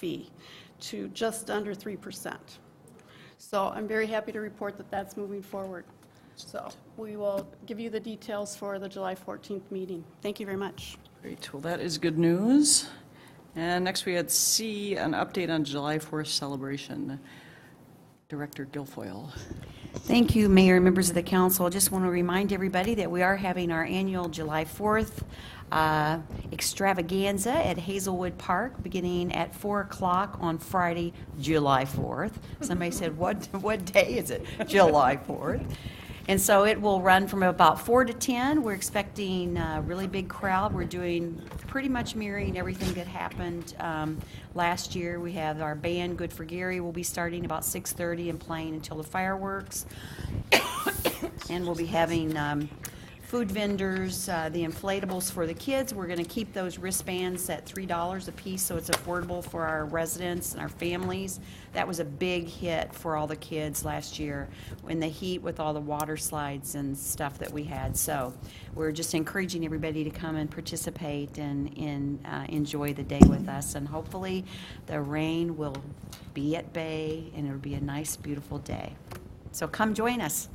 fee to just under 3%. So I'm very happy to report that that's moving forward. So we will give you the details for the July 14th meeting. Thank you very much. Great. Well, that is good news. And next we had C, an update on July 4th celebration. Director Guilfoyle. Thank you, Mayor and members of the council. I just want to remind everybody that we are having our annual July 4th extravaganza at Hazelwood Park beginning at 4 o'clock on Friday, July 4th. Somebody said, what day is it? July 4th. And so it will run from about 4 to 10. We're expecting a really big crowd. We're doing pretty much mirroring everything that happened last year. We have our band, Good for Gary, will be starting about 6:30 and playing until the fireworks. And we'll be having food vendors, the inflatables for the kids. We're going to keep those wristbands at $3 a piece, so it's affordable for our residents and our families. That was a big hit for all the kids last year in the heat with all the water slides and stuff that we had. So we're just encouraging everybody to come and participate and enjoy the day with us. And hopefully the rain will be at bay and it'll be a nice, beautiful day. So come join us.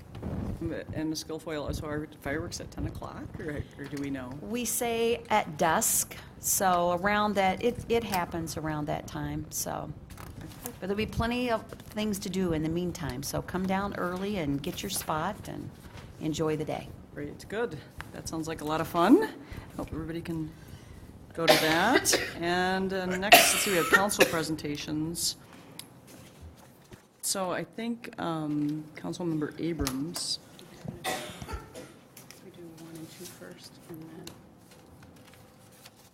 And Ms. Guilfoyle, so are fireworks at 10 o'clock, or do we know? We say at dusk, so around that, it happens around that time, so. But there'll be plenty of things to do in the meantime, so come down early and get your spot and enjoy the day. Great, good. That sounds like a lot of fun. Hope everybody can go to that. And next, let's see, we have council presentations. So I think Councilmember Abrams. We do 1 and 2 first, and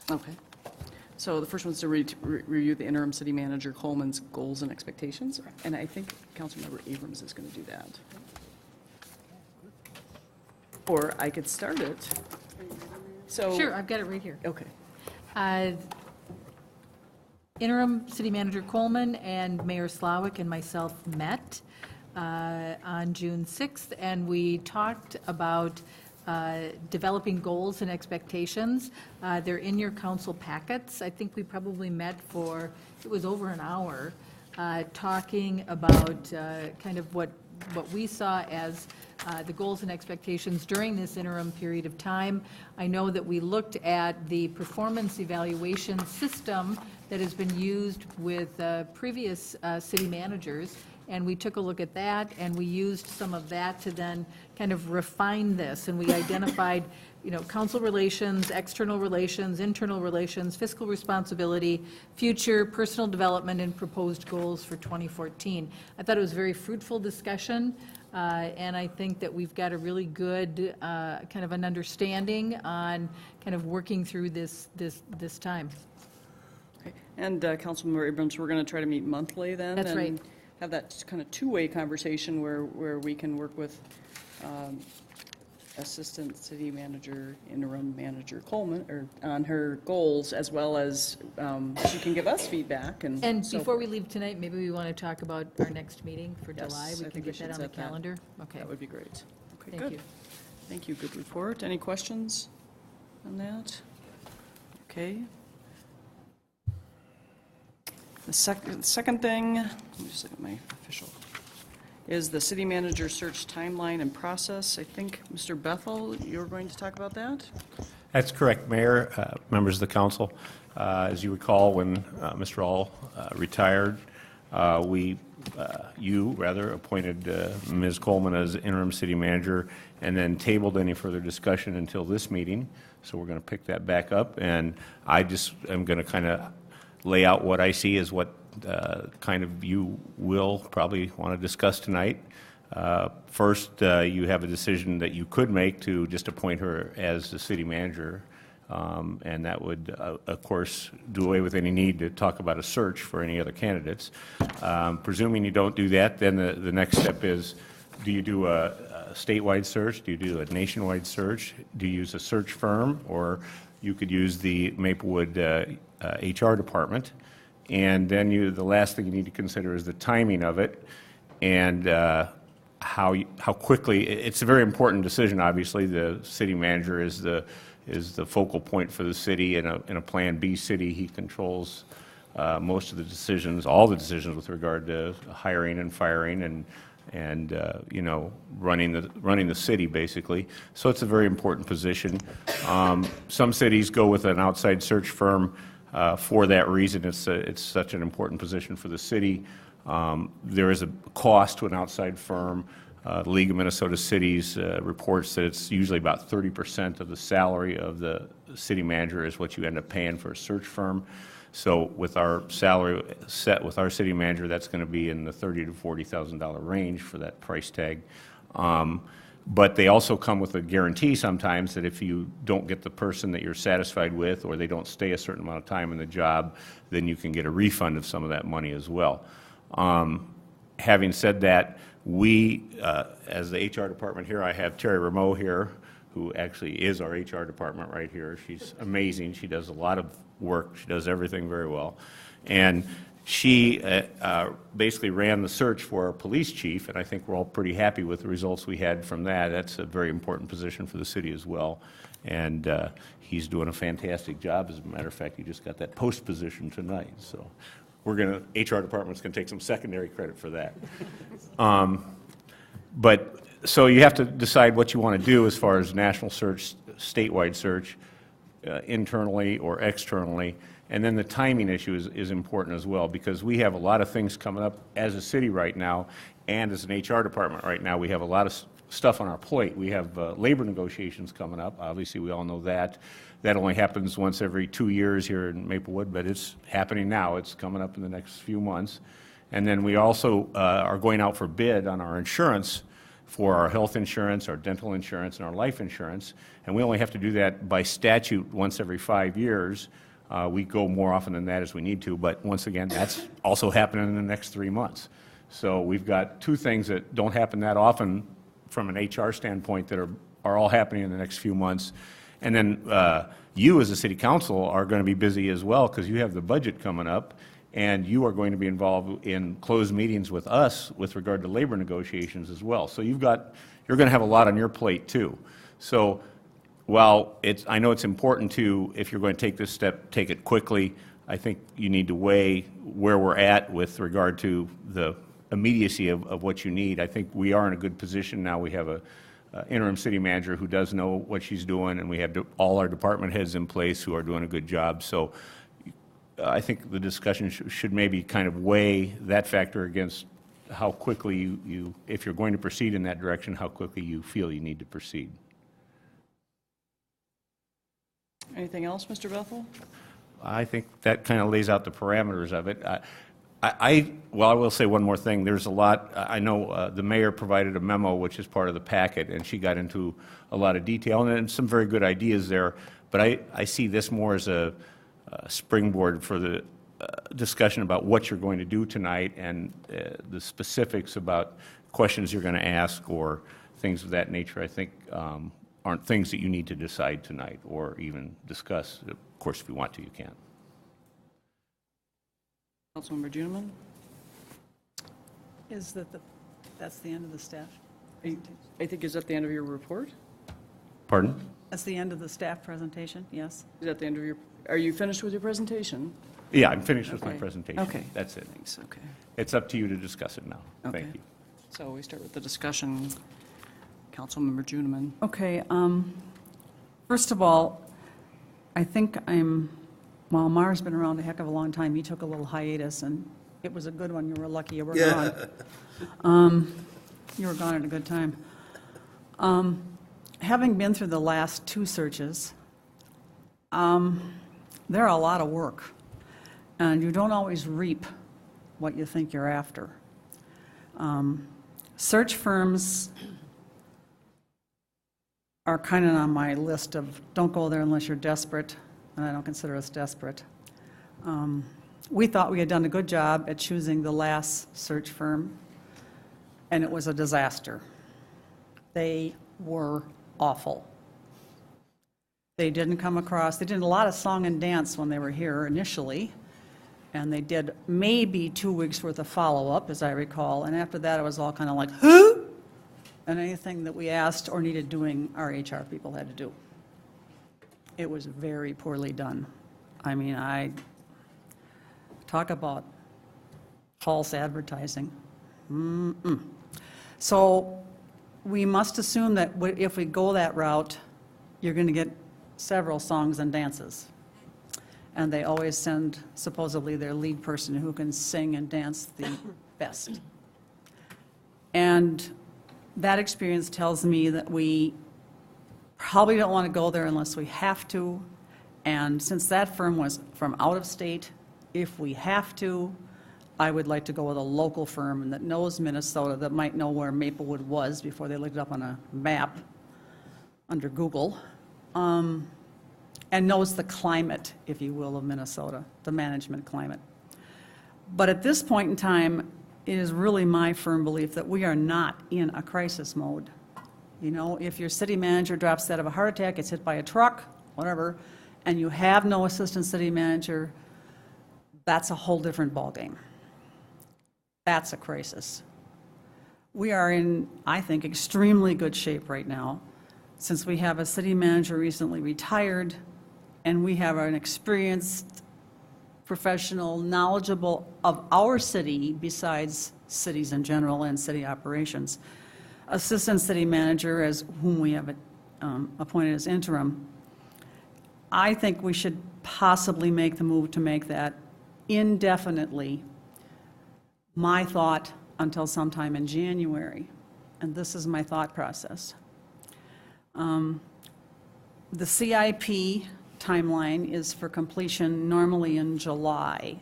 then. Okay. So the first one's to review the interim city manager Coleman's goals and expectations. And I think Councilmember Abrams is going to do that. Or I could start it. So Sure, I've got it right here. Okay. Interim City Manager Coleman and Mayor Slawick and myself met on June 6th, and we talked about developing goals and expectations. They're in your council packets. I think we probably met for, it was over an hour, talking about kind of what we saw as the goals and expectations during this interim period of time. I know that we looked at the performance evaluation system that has been used with previous city managers, and we took a look at that, and we used some of that to then kind of refine this, and we identified, council relations, external relations, internal relations, fiscal responsibility, future personal development, and proposed goals for 2014. I thought it was a very fruitful discussion, and I think that we've got a really good kind of an understanding on kind of working through this time. Okay. And Councilmember Abrams, we're going to try to meet monthly then. That's right. And have that kind of two-way conversation where we can work with Assistant City Manager, Interim Manager Coleman, or on her goals, as well as she can give us feedback. And so before we leave tonight, maybe we want to talk about our next meeting for July. We I can think get that on the set that. calendar. Okay. That would be great. Okay, Thank good. you. Thank you. Good report. Any questions on that? Okay. The second thing, let me just look at my official, is the city manager search timeline and process. I think, Mr. Bethel, you're going to talk about that? That's correct, Mayor, members of the council. As you recall, when Mr. All retired, you appointed Ms. Coleman as interim city manager and then tabled any further discussion until this meeting. So we're going to pick that back up, and I just am going to kind of lay out what I see as what kind of you will probably want to discuss tonight. First, you have a decision that you could make to just appoint her as the city manager, and that would, of course, do away with any need to talk about a search for any other candidates. Presuming you don't do that, then the next step is, do you do a statewide search? Do you do a nationwide search? Do you use a search firm? Or you could use the Maplewood HR department. And then the last thing you need to consider is the timing of it and how quickly. It's a very important decision, obviously. The city manager is the focal point for the city. In a Plan B city, he controls most of the decisions, all the decisions with regard to hiring and firing and you know, running the city, basically. So it's a very important position. Some cities go with an outside search firm for that reason. It's such an important position for the city. There is a cost to an outside firm. The League of Minnesota Cities reports that it's usually about 30% of the salary of the city manager is what you end up paying for a search firm. So with our salary set with our city manager, that's going to be in the $30,000 to $40,000 range for that price tag. But they also come with a guarantee sometimes that if you don't get the person that you're satisfied with, or they don't stay a certain amount of time in the job, then you can get a refund of some of that money as well. Having said that, we, as the HR department here, I have Terry Rameau here, who actually is our HR department right here. She's amazing. She does a lot of work. She does everything very well. And she basically ran the search for our police chief, and I think we're all pretty happy with the results we had from that. That's a very important position for the city as well. And he's doing a fantastic job. As a matter of fact, he just got that post position tonight. So we're going to, HR department's going to take some secondary credit for that. But so you have to decide what you want to do as far as national search, statewide search, internally or externally. And then the timing issue is important as well, because we have a lot of things coming up as a city right now, and as an HR department right now, we have a lot of stuff on our plate. We have labor negotiations coming up. Obviously, we all know that. That only happens once every 2 years here in Maplewood, but it's happening now. It's coming up in the next few months. And then we also are going out for bid on our insurance, for our health insurance, our dental insurance, and our life insurance. And we only have to do that by statute once every 5 years. We go more often than that as we need to, but once again, that's also happening in the next 3 months. So we've got two things that don't happen that often from an HR standpoint that are all happening in the next few months. And then you as a city council are going to be busy as well, because you have the budget coming up, and you are going to be involved in closed meetings with us with regard to labor negotiations as well. So you're going to have a lot on your plate too. So while I know it's important to, if you're going to take this step, take it quickly, I think you need to weigh where we're at with regard to the immediacy of what you need. I think we are in a good position now. We have a interim city manager who does know what she's doing, and we have all our department heads in place who are doing a good job. So I think the discussion should maybe kind of weigh that factor against how quickly if you're going to proceed in that direction, how quickly you feel you need to proceed. Anything else, Mr. Bethel? I think that kind of lays out the parameters of it. Well, I will say one more thing. There's a lot, I know the mayor provided a memo, which is part of the packet, and she got into a lot of detail, and some very good ideas there, but I see this more as a springboard for the discussion about what you're going to do tonight, and the specifics about questions you're going to ask or things of that nature, I think aren't things that you need to decide tonight or even discuss. Of course, if you want to, you can. Councilmember Juniman? Is that's the end of the staff? I think is that the end of your report? Pardon? That's the end of the staff presentation, yes? Is that the end of your, are you finished with your presentation? Yeah, I'm finished with my Okay. presentation. Okay. That's it. Thanks, okay. It's up to you to discuss it now. Okay. Thank you. So we start with the discussion. Councilmember Juniman. Okay, first of all, I think well, Mar's been around a heck of a long time. He took a little hiatus, and it was a good one. You were lucky you were gone. You were gone at a good time. Having been through the last two searches, they're a lot of work, and you don't always reap what you think you're after. Search firms are kind of on my list of don't go there unless you're desperate, and I don't consider us desperate. We thought we had done a good job at choosing the last search firm, and it was a disaster. They were awful. They did a lot of song and dance when they were here initially, and they did maybe 2 weeks worth of follow-up, as I recall, and after that it was all kind of like, who? And anything that we asked or needed doing, our HR people had to do. It was very poorly done. I mean, Talk about false advertising. So we must assume that if we go that route, you're going to get several songs and dances. And they always send supposedly their lead person who can sing and dance the best. And that experience tells me that we probably don't want to go there unless we have to. And since that firm was from out of state, if we have to, I would like to go with a local firm that knows Minnesota, that might know where Maplewood was before they looked it up on a map under Google, and knows the climate, if you will, of Minnesota, the management climate. But at this point in time, it is really my firm belief that we are not in a crisis mode. You know, if your city manager drops dead of a heart attack, gets hit by a truck, whatever, and you have no assistant city manager, that's a whole different ballgame. That's a crisis. We are in, I think, extremely good shape right now, since we have a city manager recently retired, and we have an experienced, professional, knowledgeable of our city, besides cities in general and city operations, assistant city manager, as whom we have appointed as interim. I think we should possibly make the move to make that indefinitely. My thought until sometime in January, and this is my thought process. The CIP timeline is for completion normally in July.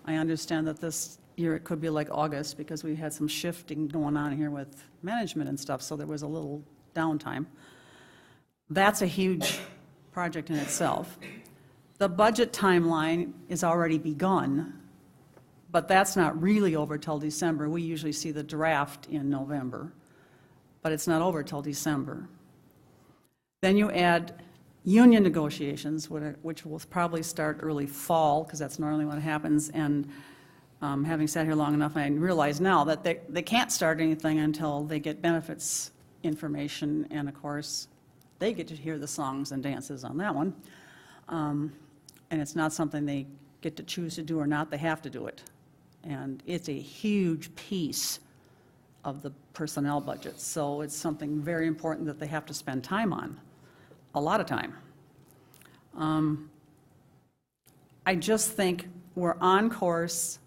I understand that this year it could be like August because we had some shifting going on here with management and stuff, so there was a little downtime. That's a huge project in itself. The budget timeline is already begun, but that's not really over till December. We usually see the draft in November, but it's not over till December. Then you add union negotiations, which will probably start early fall, because that's normally when it happens, and having sat here long enough, I realize now that they can't start anything until they get benefits information, and of course, they get to hear the songs and dances on that one. And it's not something they get to choose to do or not, they have to do it. And it's a huge piece of the personnel budget, so it's something very important that they have to spend time on, a lot of time. I just think we're on course.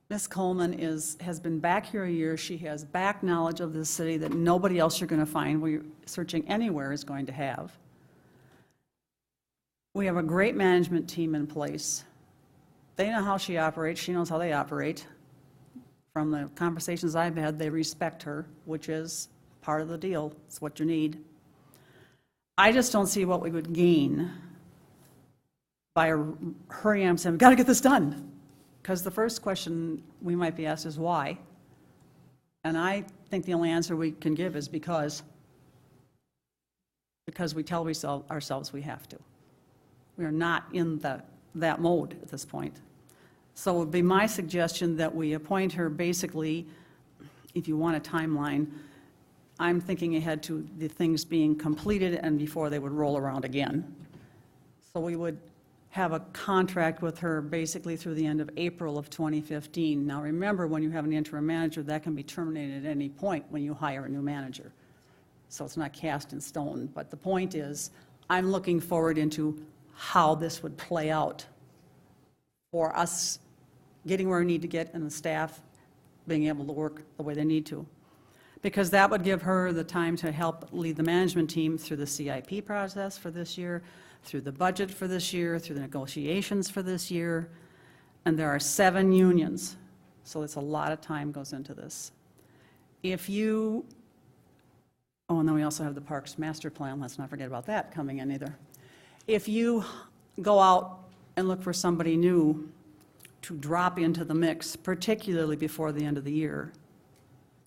Ms. Coleman has been back here a year. She has back knowledge of this city that nobody else you're going to find where you're searching anywhere is going to have. We have a great management team in place. They know how she operates. She knows how they operate. From the conversations I've had, they respect her, which is part of the deal. It's what you need. I just don't see what we would gain by hurrying up and saying, we've got to get this done. Because the first question we might be asked is why? And I think the only answer we can give is because we tell ourselves we have to. We are not in that mode at this point. So it would be my suggestion that we appoint her basically, if you want a timeline, I'm thinking ahead to the things being completed and before they would roll around again. So we would have a contract with her basically through the end of April of 2015. Now remember, when you have an interim manager, that can be terminated at any point when you hire a new manager. So it's not cast in stone. But the point is, I'm looking forward into how this would play out for us getting where we need to get and the staff being able to work the way they need to. Because that would give her the time to help lead the management team through the CIP process for this year, through the budget for this year, through the negotiations for this year. And there are 7 unions, so it's a lot of time goes into this. If you, oh, and then we also have the Parks Master Plan, let's not forget about that coming in either. If you go out and look for somebody new to drop into the mix, particularly before the end of the year,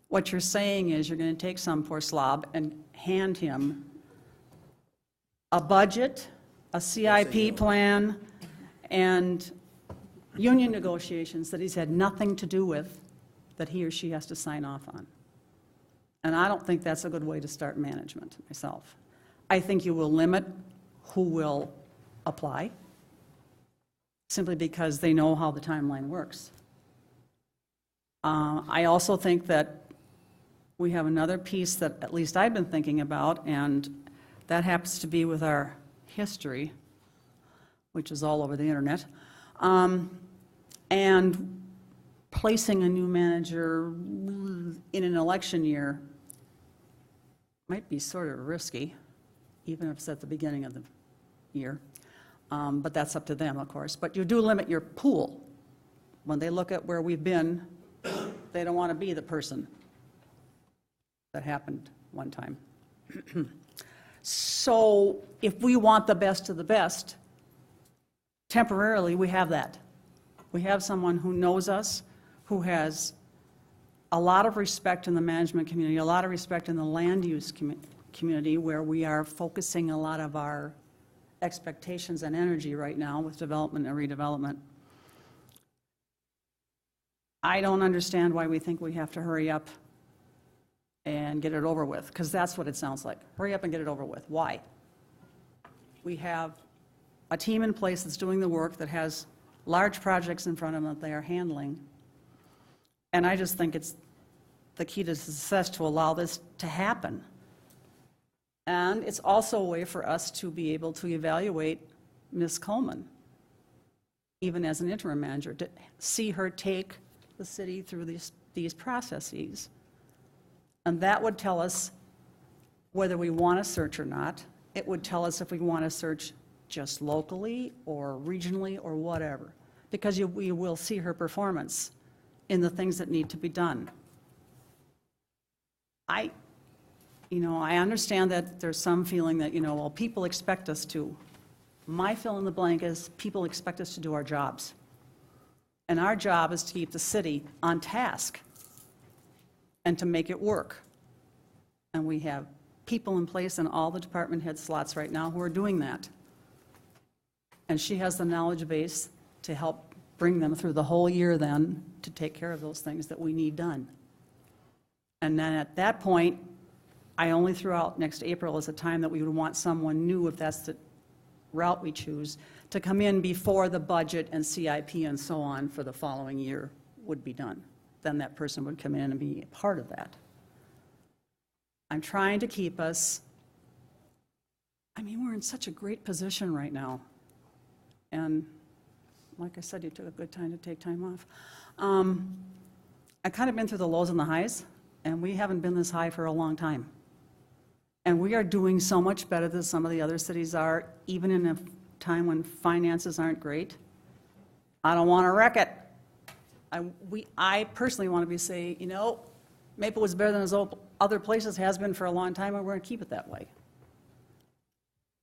what you're saying is you're going to take some poor slob and hand him a budget, a CIP plan, and union negotiations that he's had nothing to do with, that he or she has to sign off on. And I don't think that's a good way to start management myself. I think you will limit who will apply. simply because they know how the timeline works. I also think that we have another piece that at least I've been thinking about, and that happens to be with our history, which is all over the internet, and placing a new manager in an election year might be sort of risky, even if it's at the beginning of the year. But that's up to them, of course. But you do limit your pool. When they look at where we've been, they don't want to be the person that happened one time. So if we want the best of the best, temporarily, we have that. We have someone who knows us, who has a lot of respect in the management community, a lot of respect in the land use community, where we are focusing a lot of our expectations and energy right now with development and redevelopment. I don't understand why we think we have to hurry up and get it over with, because that's what it sounds like. Hurry up and get it over with. Why? We have a team in place that's doing the work, that has large projects in front of them that they are handling. And I just think it's the key to success to allow this to happen. And it's also a way for us to be able to evaluate Ms. Coleman, even as an interim manager, to see her take the city through these processes. And that would tell us whether we want to search or not. It would tell us if we want to search just locally or regionally or whatever, because we will see her performance in the things that need to be done. I understand that there's some feeling that, well, people expect us to. My fill in the blank is people expect us to do our jobs. And our job is to keep the city on task and to make it work. And we have people in place in all the department head slots right now who are doing that. And she has the knowledge base to help bring them through the whole year then to take care of those things that we need done. And then at that point, I only threw out next April as a time that we would want someone new, if that's the route we choose, to come in before the budget and CIP and so on for the following year would be done. Then that person would come in and be a part of that. I'm trying to keep us, we're in such a great position right now. And like I said, you took a good time to take time off. I've kind of been through the lows and the highs, and we haven't been this high for a long time. And we are doing so much better than some of the other cities are, even in a time when finances aren't great. I don't want to wreck it. I personally want to be saying, Maplewood's better than as other places has been for a long time, and we're going to keep it that way.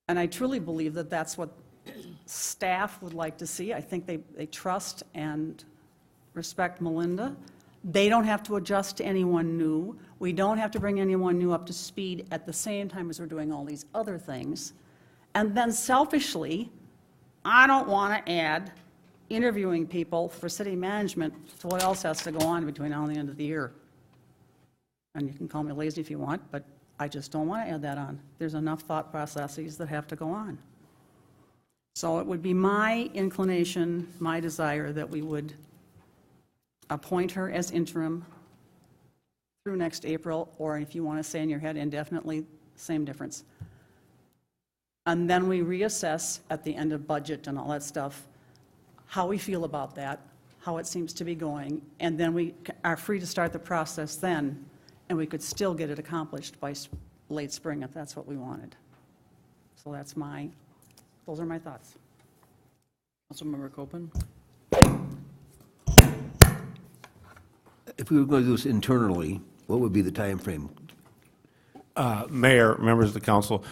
And I truly believe that that's what staff would like to see. I think they trust and respect Melinda. They don't have to adjust to anyone new. We don't have to bring anyone new up to speed at the same time as we're doing all these other things. And then selfishly, I don't want to add interviewing people for city management to what else has to go on between now and the end of the year. And you can call me lazy if you want, but I just don't want to add that on. There's enough thought processes that have to go on. So it would be my inclination, my desire, that we would appoint her as interim through next April, or if you want to say in your head indefinitely, same difference. And then we reassess at the end of budget and all that stuff, how we feel about that, how it seems to be going, and then we are free to start the process then, and we could still get it accomplished by late spring if that's what we wanted. So those are my thoughts. Councilmember Copeland? If we were going to do this internally, what would be the time frame? Mayor, members of the council,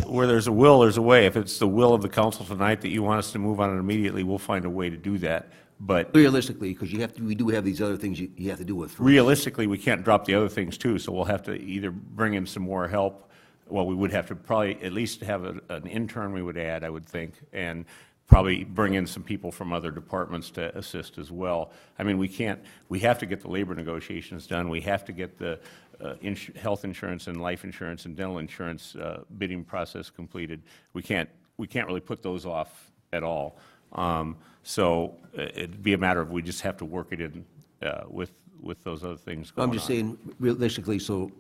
where there's a will, there's a way. If it's the will of the council tonight that you want us to move on it immediately, we'll find a way to do that. But Realistically, because we do have these other things you have to do with. realistically, we can't drop the other things too, so we'll have to either bring in some more help. Well, we would have to probably at least have an intern we would add, I would think, and probably bring in some people from other departments to assist as well. We have to get the labor negotiations done. We have to get the health insurance and life insurance and dental insurance bidding process completed. We can't really put those off at all. So it'd be a matter of, we just have to work it in with those other things going on. I'm just saying, realistically, so,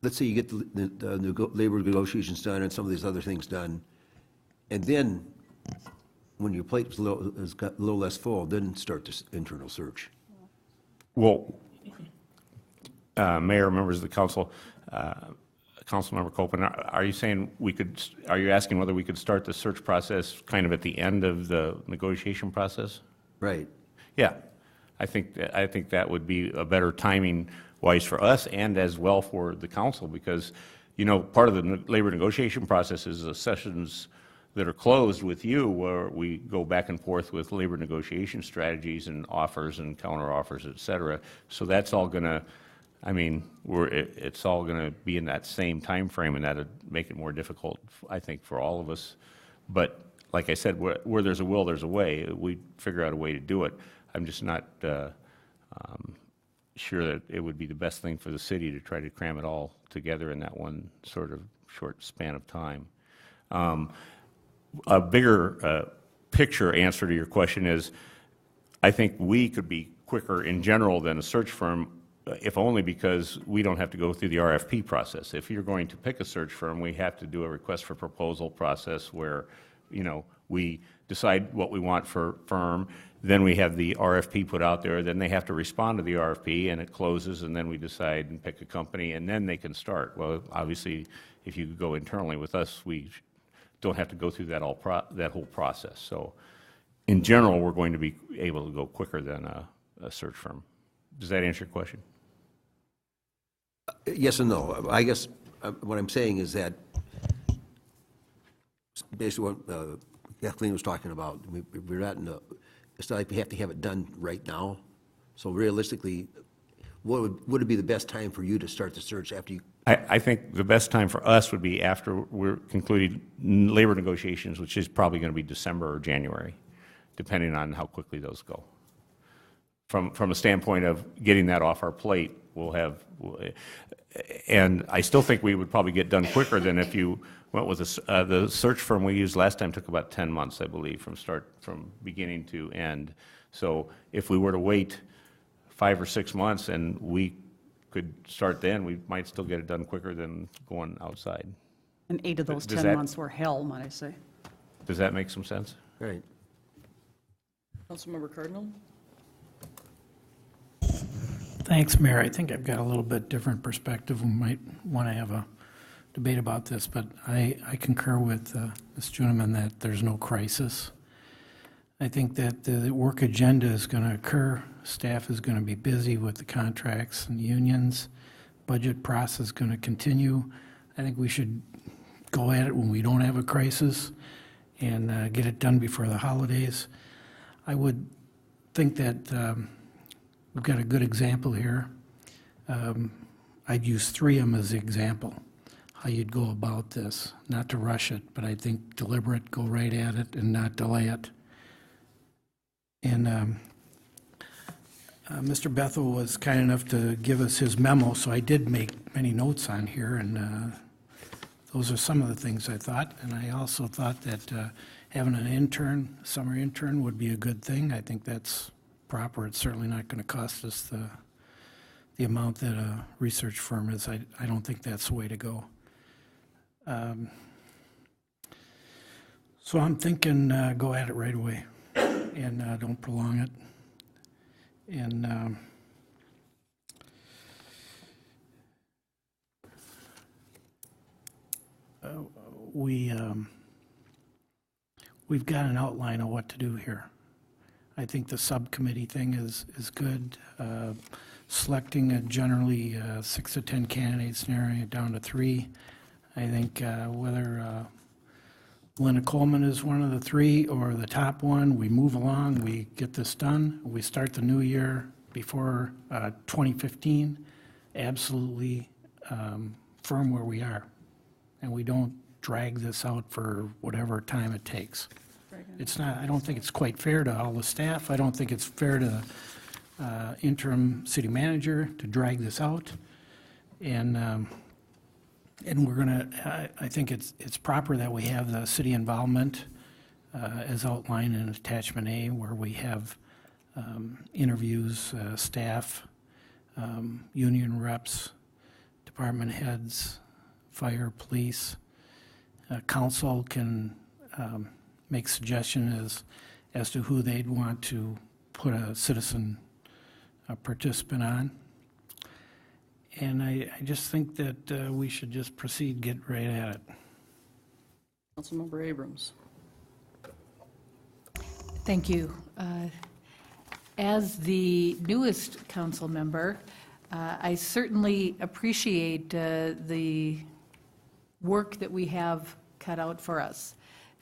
let's say you get the labor negotiations done and some of these other things done, and then, when your plate is got a little less full, then start this internal search. Well, Mayor, members of the council, Councilmember Copeland, are you saying are you asking whether we could start the search process kind of at the end of the negotiation process? Right. Yeah, I think that would be a better timing wise for us and as well for the council, because, you know, part of the labor negotiation process is the sessions that are closed with you, where we go back and forth with labor negotiation strategies and offers and counter offers, et cetera. So that's all gonna, I mean, it's all gonna be in that same time frame, and that'd make it more difficult, I think, for all of us. But like I said, where there's a will, there's a way. We figure out a way to do it. I'm just not sure that it would be the best thing for the city to try to cram it all together in that one sort of short span of time. A bigger picture answer to your question is, I think we could be quicker in general than a search firm, if only because we don't have to go through the RFP process. If you're going to pick a search firm, we have to do a request for proposal process where, you know, we decide what we want for firm, then we have the RFP put out there, then they have to respond to the RFP, and it closes, and then we decide and pick a company, and then they can start. Well, obviously, if you go internally with us, we don't have to go through that whole process. So in general, we're going to be able to go quicker than a search firm. Does that answer your question? Yes and no. I guess what I'm saying is that, basically what Kathleen was talking about, we're not in it's not like we have to have it done right now. So realistically, what would it be the best time for you to start the search after you? I think the best time for us would be after we're concluding labor negotiations, which is probably going to be December or January, depending on how quickly those go. From a standpoint of getting that off our plate, and I still think we would probably get done quicker than if you went with the search firm we used last time. Took about 10 months, I believe, from beginning to end. So if we were to wait 5 or 6 months and we could start then, we might still get it done quicker than going outside. And 8 of those Does 10 that- months were hell, might I say. Does that make some sense? Right. Councilmember Cardinal? Thanks, Mayor. I think I've got a little bit different perspective. We might want to have a debate about this, but I concur with Ms. Juniman that there's no crisis. I think that the work agenda is going to occur. Staff is going to be busy with the contracts and unions. Budget process is going to continue. I think we should go at it when we don't have a crisis and get it done before the holidays. I would think that we've got a good example here. I'd use 3M as the example, how you'd go about this, not to rush it, but I think deliberate, go right at it and not delay it. And Mr. Bethel was kind enough to give us his memo, so I did make many notes on here, and those are some of the things I thought. And I also thought that having an intern, summer intern, would be a good thing. I think that's proper. It's certainly not going to cost us the amount that a research firm is. I don't think that's the way to go. So I'm thinking go at it right away and don't prolong it. And we've got an outline of what to do here. I think the subcommittee thing is good. Selecting a generally 6 to 10 candidates, narrowing it down to 3. I think whether Linda Coleman is one of the 3 or the top one, we move along, we get this done, we start the new year before 2015, absolutely firm where we are. And we don't drag this out for whatever time it takes. It's not, I don't think it's quite fair to all the staff. I don't think it's fair to interim city manager to drag this out. And we're gonna, I think it's proper that we have the city involvement as outlined in Attachment A, where we have interviews, staff, union reps, department heads, fire, police. Council can make suggestions as to who they'd want to put a citizen participant on. And I just think that we should just proceed, get right at it. Councilmember Abrams. Thank you. As the newest council member, I certainly appreciate the work that we have cut out for us.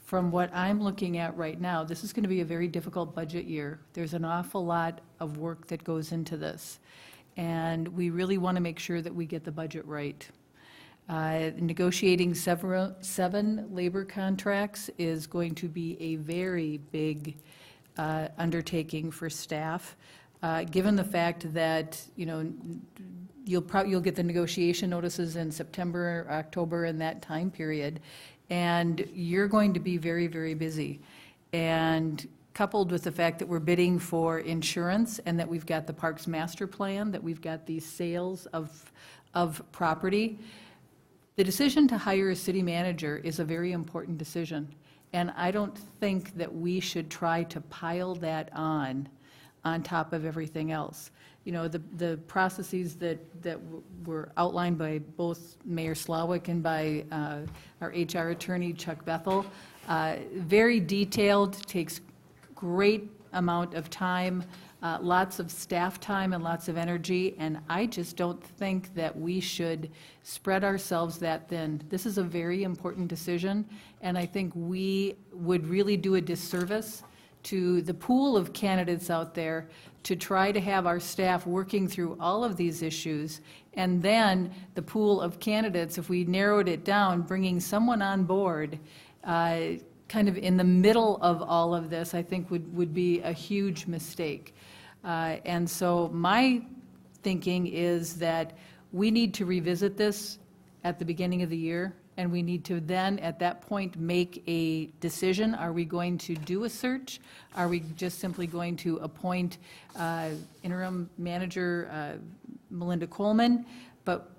From what I'm looking at right now, this is going to be a very difficult budget year. There's an awful lot of work that goes into this, and we really want to make sure that we get the budget right. Negotiating 7 labor contracts is going to be a very big undertaking for staff, given the fact that, you know, you'll get the negotiation notices in September, October, in that time period, and you're going to be very, very busy. And coupled with the fact that we're bidding for insurance and that we've got the Parks Master Plan, that we've got these sales of property, the decision to hire a city manager is a very important decision. And I don't think that we should try to pile that on top of everything else. You know, the processes that were outlined by both Mayor Slawick and by our HR attorney, Chuck Bethel, very detailed, takes great amount of time, lots of staff time and lots of energy, and I just don't think that we should spread ourselves that thin. This is a very important decision, and I think we would really do a disservice to the pool of candidates out there to try to have our staff working through all of these issues, and then the pool of candidates, if we narrowed it down, bringing someone on board kind of in the middle of all of this, I think would be a huge mistake. And so my thinking is that we need to revisit this at the beginning of the year, and we need to then, at that point, make a decision. Are we going to do a search? Are we just simply going to appoint interim manager Melinda Coleman? But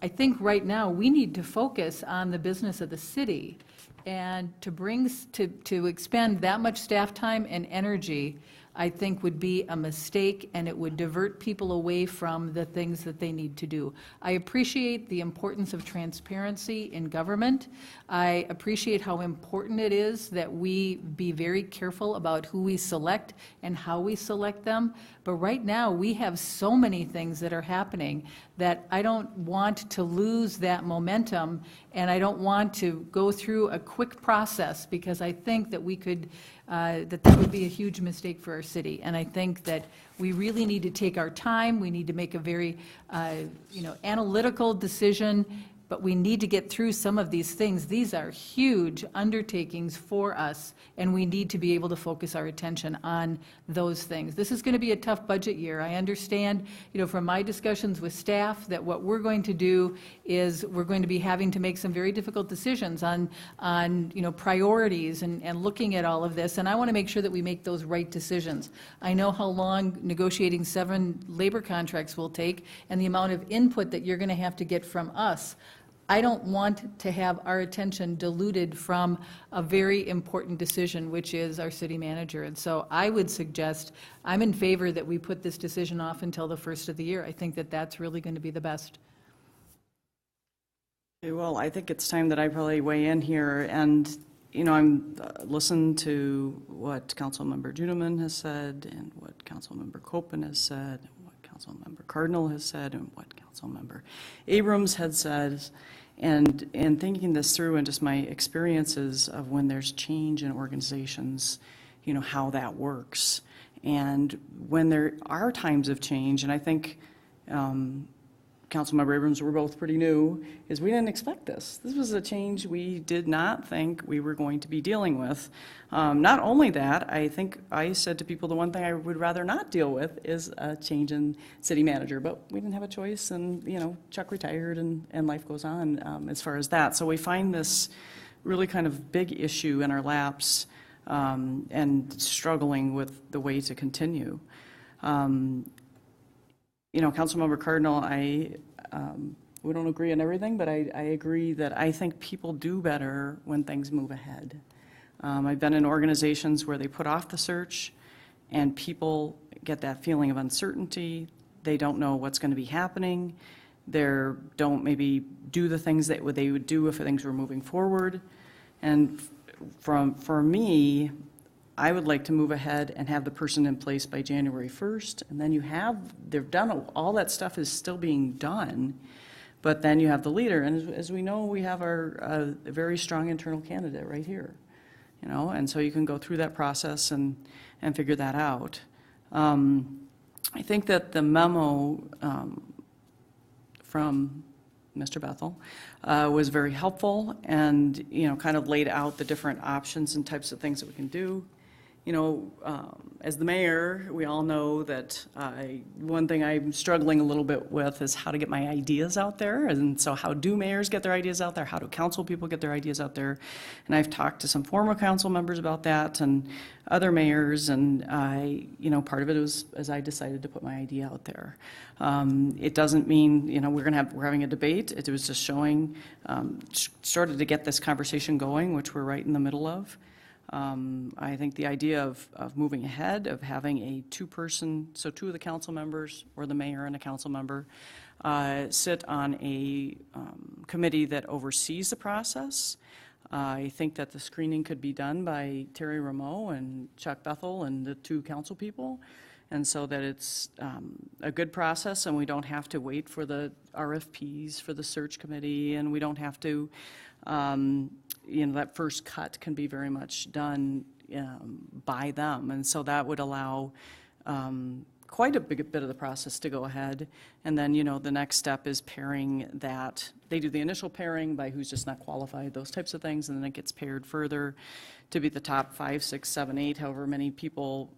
I think right now, we need to focus on the business of the city, and to expend that much staff time and energy, I think would be a mistake, and it would divert people away from the things that they need to do. I appreciate the importance of transparency in government. I appreciate how important it is that we be very careful about who we select and how we select them. But right now, we have so many things that are happening that I don't want to lose that momentum, and I don't want to go through a quick process, because I think that we could that would be a huge mistake for our city. And I think that we really need to take our time. We need to make a very, analytical decision, but we need to get through some of these things. These are huge undertakings for us, and we need to be able to focus our attention on those things. This is going to be a tough budget year. I understand, from my discussions with staff, that what we're going to do is we're going to be having to make some very difficult decisions on priorities and looking at all of this, and I want to make sure that we make those right decisions. I know how long negotiating 7 labor contracts will take and the amount of input that you're going to have to get from us. I don't want to have our attention diluted from a very important decision, which is our city manager. And so I would suggest, I'm in favor that we put this decision off until the first of the year. I think that that's really going to be the best. Okay, well, I think it's time that I probably weigh in here, and I'm listened to what Councilmember Juneman has said, and what Councilmember Copen has said, and what Councilmember Cardinal has said, and what Councilmember Abrams had said. And thinking this through, and just my experiences of when there's change in organizations, how that works. And when there are times of change, and I think Councilmember Abrams, we're both pretty new, is we didn't expect this. This was a change we did not think we were going to be dealing with. Not only that, I think I said to people the one thing I would rather not deal with is a change in city manager, but we didn't have a choice, and Chuck retired, and life goes on as far as that. So we find this really kind of big issue in our laps and struggling with the way to continue. Councilmember Cardinal, we don't agree on everything, but I agree that I think people do better when things move ahead. I've been in organizations where they put off the search and people get that feeling of uncertainty. They don't know what's going to be happening. They don't maybe do the things that they would do if things were moving forward. And for me, I would like to move ahead and have the person in place by January 1st, and then they've done, all that stuff is still being done, but then you have the leader. And as we know, we have a very strong internal candidate right here, and so you can go through that process and figure that out. I think that the memo from Mr. Bethel was very helpful and, kind of laid out the different options and types of things that we can do. As the mayor, we all know that one thing I'm struggling a little bit with is how to get my ideas out there. And so how do mayors get their ideas out there? How do council people get their ideas out there? And I've talked to some former council members about that and other mayors, and part of it was as I decided to put my idea out there. It doesn't mean, we're having a debate. It was just showing, started to get this conversation going, which we're right in the middle of. I think the idea of moving ahead, of having a two-person, so two of the council members, or the mayor and a council member, sit on a committee that oversees the process. I think that the screening could be done by Terry Rameau and Chuck Bethel and the two council people, and so that it's a good process and we don't have to wait for the RFPs for the search committee, and we don't have to that first cut can be very much done by them. And so that would allow quite a big bit of the process to go ahead. And then, the next step is pairing that. They do the initial pairing by who's just not qualified, those types of things, and then it gets paired further to be the top 5, 6, 7, 8, however many people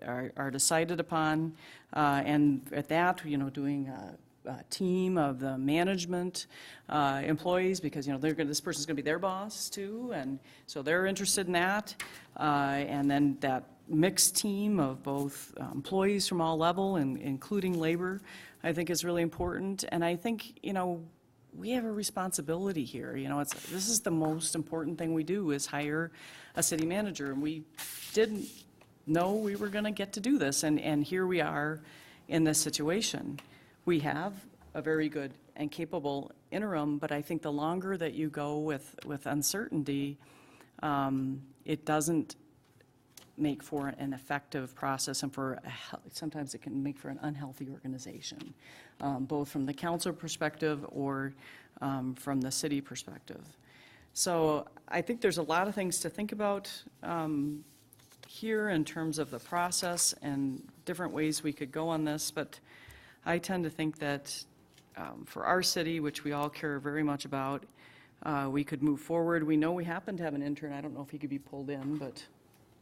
are decided upon. And at that, doing a team of the management employees, because this person's going to be their boss too, and so they're interested in that. And then that mixed team of both employees from all level, and including labor, I think is really important. And I think we have a responsibility here. This is the most important thing we do, is hire a city manager, and we didn't know we were going to get to do this, and here we are in this situation. We have a very good and capable interim, but I think the longer that you go with uncertainty, it doesn't make for an effective process, and sometimes it can make for an unhealthy organization, both from the council perspective or from the city perspective. So I think there's a lot of things to think about here in terms of the process and different ways we could go on this, but I tend to think that for our city, which we all care very much about, we could move forward. We know we happen to have an intern. I don't know if he could be pulled in, but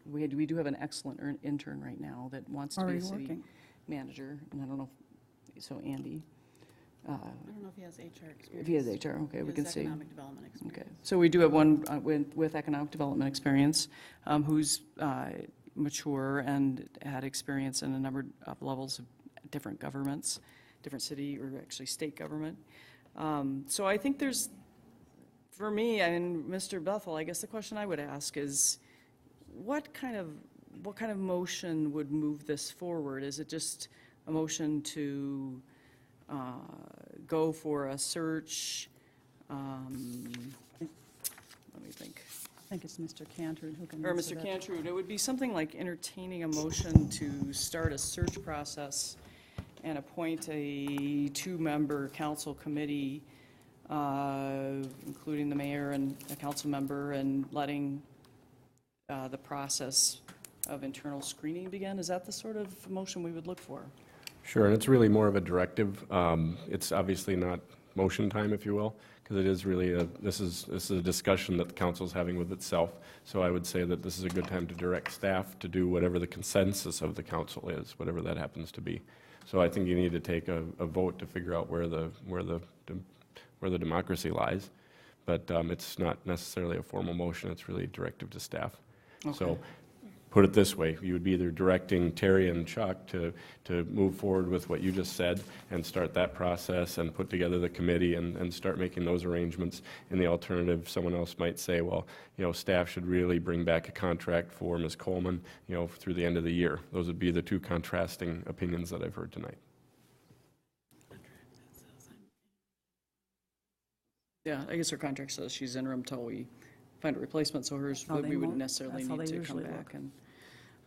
we do have an excellent intern right now that wants to be a city manager. And I don't know so Andy. I don't know if he has HR experience. If he has HR, okay, we can see. Economic development experience. Okay, so we do have one with economic development experience, who's mature and had experience in a number of levels of different governments, different city or actually state government. So I think there's, for me, and Mr. Bethel, I guess the question I would ask is, what kind of motion would move this forward? Is it just a motion to go for a search? Let me think. I think it's Mr. Cantor who can Or answer Mr. that. Cantrud, it would be something like entertaining a motion to start a search process and appoint a two-member council committee, including the mayor and a council member, and letting the process of internal screening begin. Is that the sort of motion we would look for? Sure, and it's really more of a directive. It's obviously not motion time, if you will, because it is really this is a discussion that the council is having with itself. So I would say that this is a good time to direct staff to do whatever the consensus of the council is, whatever that happens to be. So I think you need to take a vote to figure out where the democracy lies. But it's not necessarily a formal motion. It's really a directive to staff. So put it this way, you would be either directing Terry and Chuck to move forward with what you just said and start that process and put together the committee and start making those arrangements. In the alternative, someone else might say, well, staff should really bring back a contract for Ms. Coleman, through the end of the year. Those would be the two contrasting opinions that I've heard tonight. Yeah, I guess her contract says she's interim till we find a replacement, so hers, Oh, they we wouldn't won't? necessarily That's how need they to come usually back. look.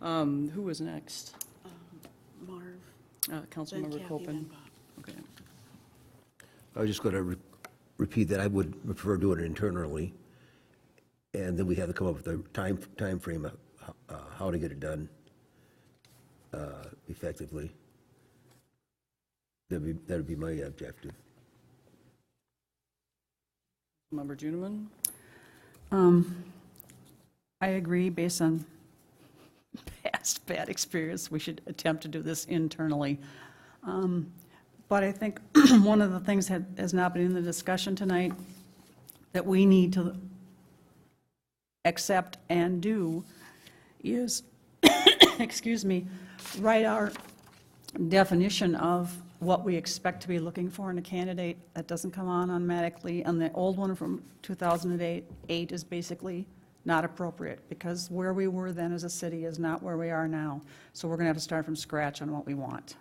And who was next? Marv, then Councilmember Kathy, then Copen? Bob. Okay. I was just going to repeat that I would prefer doing it internally, and then we have to come up with a time frame of how to get it done effectively. That'd be my objective. Member Juniman? I agree, based on past bad experience, we should attempt to do this internally. But I think one of the things that has not been in the discussion tonight that we need to accept and do is, excuse me, write our definition of what we expect to be looking for in a candidate. That doesn't come on automatically, and the old one from 2008 is basically not appropriate, because where we were then as a city is not where we are now. So we're going to have to start from scratch on what we want,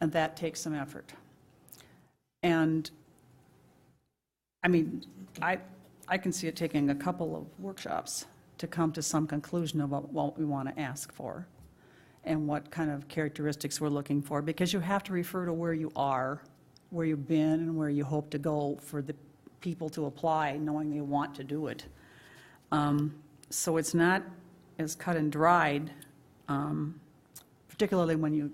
and that takes some effort. And, I mean, I can see it taking a couple of workshops to come to some conclusion about what we want to ask for and what kind of characteristics we're looking for, because you have to refer to where you are, where you've been, and where you hope to go for the people to apply, knowing they want to do it. So it's not as cut and dried, particularly when you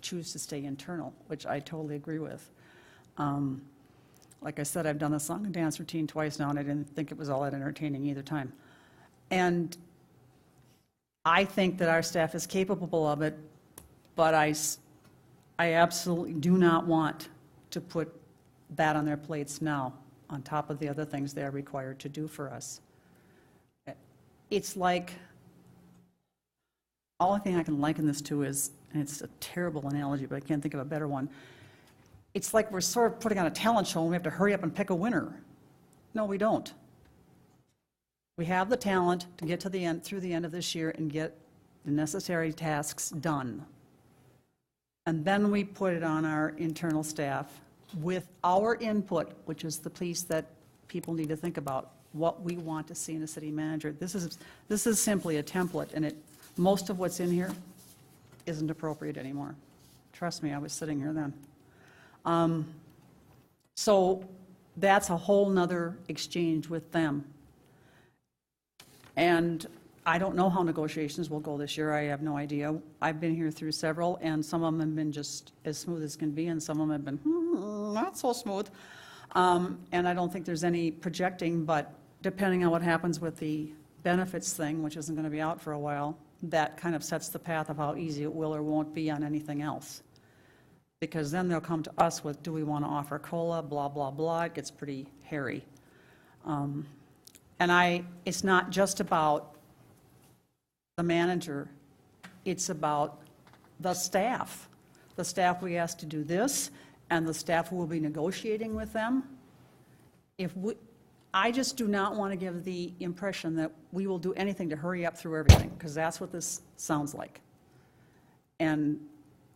choose to stay internal, which I totally agree with. Like I said, I've done the song and dance routine twice now, and I didn't think it was all that entertaining either time. And I think that our staff is capable of it, but I absolutely do not want to put that on their plates now, on top of the other things they're required to do for us. It's like, only thing I can liken this to is, and it's a terrible analogy, but I can't think of a better one. It's like we're sort of putting on a talent show and we have to hurry up and pick a winner. No, we don't. We have the talent to get to the end, through the end of this year, and get the necessary tasks done. And then we put it on our internal staff with our input, which is the piece that people need to think about, what we want to see in a city manager. This is simply a template, and most of what's in here isn't appropriate anymore. Trust me, I was sitting here then. So that's a whole nother exchange with them. And I don't know how negotiations will go this year. I have no idea. I've been here through several, and some of them have been just as smooth as can be, and some of them have been not so smooth. And I don't think there's any projecting, but depending on what happens with the benefits thing, which isn't going to be out for a while, that kind of sets the path of how easy it will or won't be on anything else. Because then they'll come to us with, do we want to offer COLA, blah, blah, blah. It gets pretty hairy. And it's not just about the manager, it's about the staff. The staff we asked to do this, and the staff who will be negotiating with them. I just do not want to give the impression that we will do anything to hurry up through everything, because that's what this sounds like. And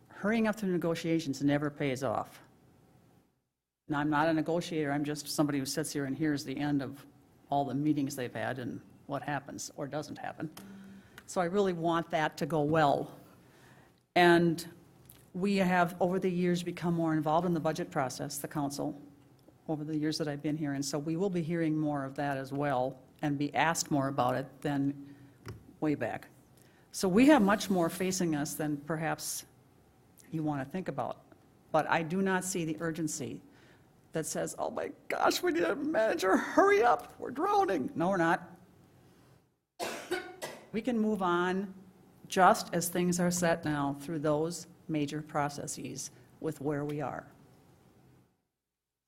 hurrying up through negotiations never pays off. Now, I'm not a negotiator, I'm just somebody who sits here and hears the end of all the meetings they've had and what happens or doesn't happen. So I really want that to go well. And we have, over the years, become more involved in the budget process, the council, over the years that I've been here. And so we will be hearing more of that as well and be asked more about it than way back. So we have much more facing us than perhaps you want to think about. But I do not see the urgency that says, oh my gosh, we need a manager, hurry up, we're drowning. No, we're not. We can move on just as things are set now through those major processes with where we are.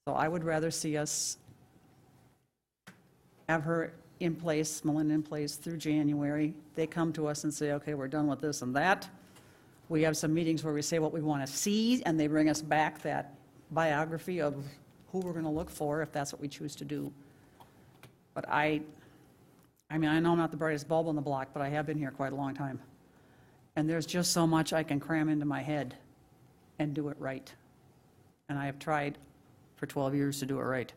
So I would rather see us have her in place, Melinda in place through January. They come to us and say, okay, we're done with this and that. We have some meetings where we say what we want to see, and they bring us back that biography of who we're going to look for, if that's what we choose to do. But I mean, I know I'm not the brightest bulb on the block, but I have been here quite a long time. And there's just so much I can cram into my head and do it right. And I have tried for 12 years to do it right.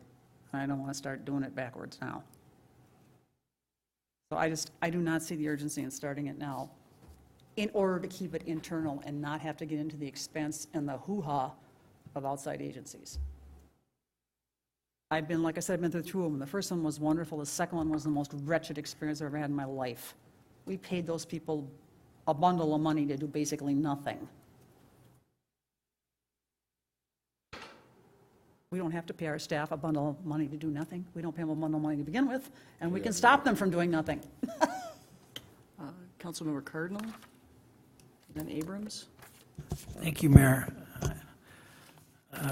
And I don't want to start doing it backwards now. So I do not see the urgency in starting it now, in order to keep it internal and not have to get into the expense and the hoo-ha of outside agencies. I've been, like I said, I've been through two of them. The first one was wonderful. The second one was the most wretched experience I've ever had in my life. We paid those people a bundle of money to do basically nothing. We don't have to pay our staff a bundle of money to do nothing. We don't pay them a bundle of money to begin with, and we can stop them from doing nothing. Councilmember Cardinal, then Abrams. Thank you, Mayor.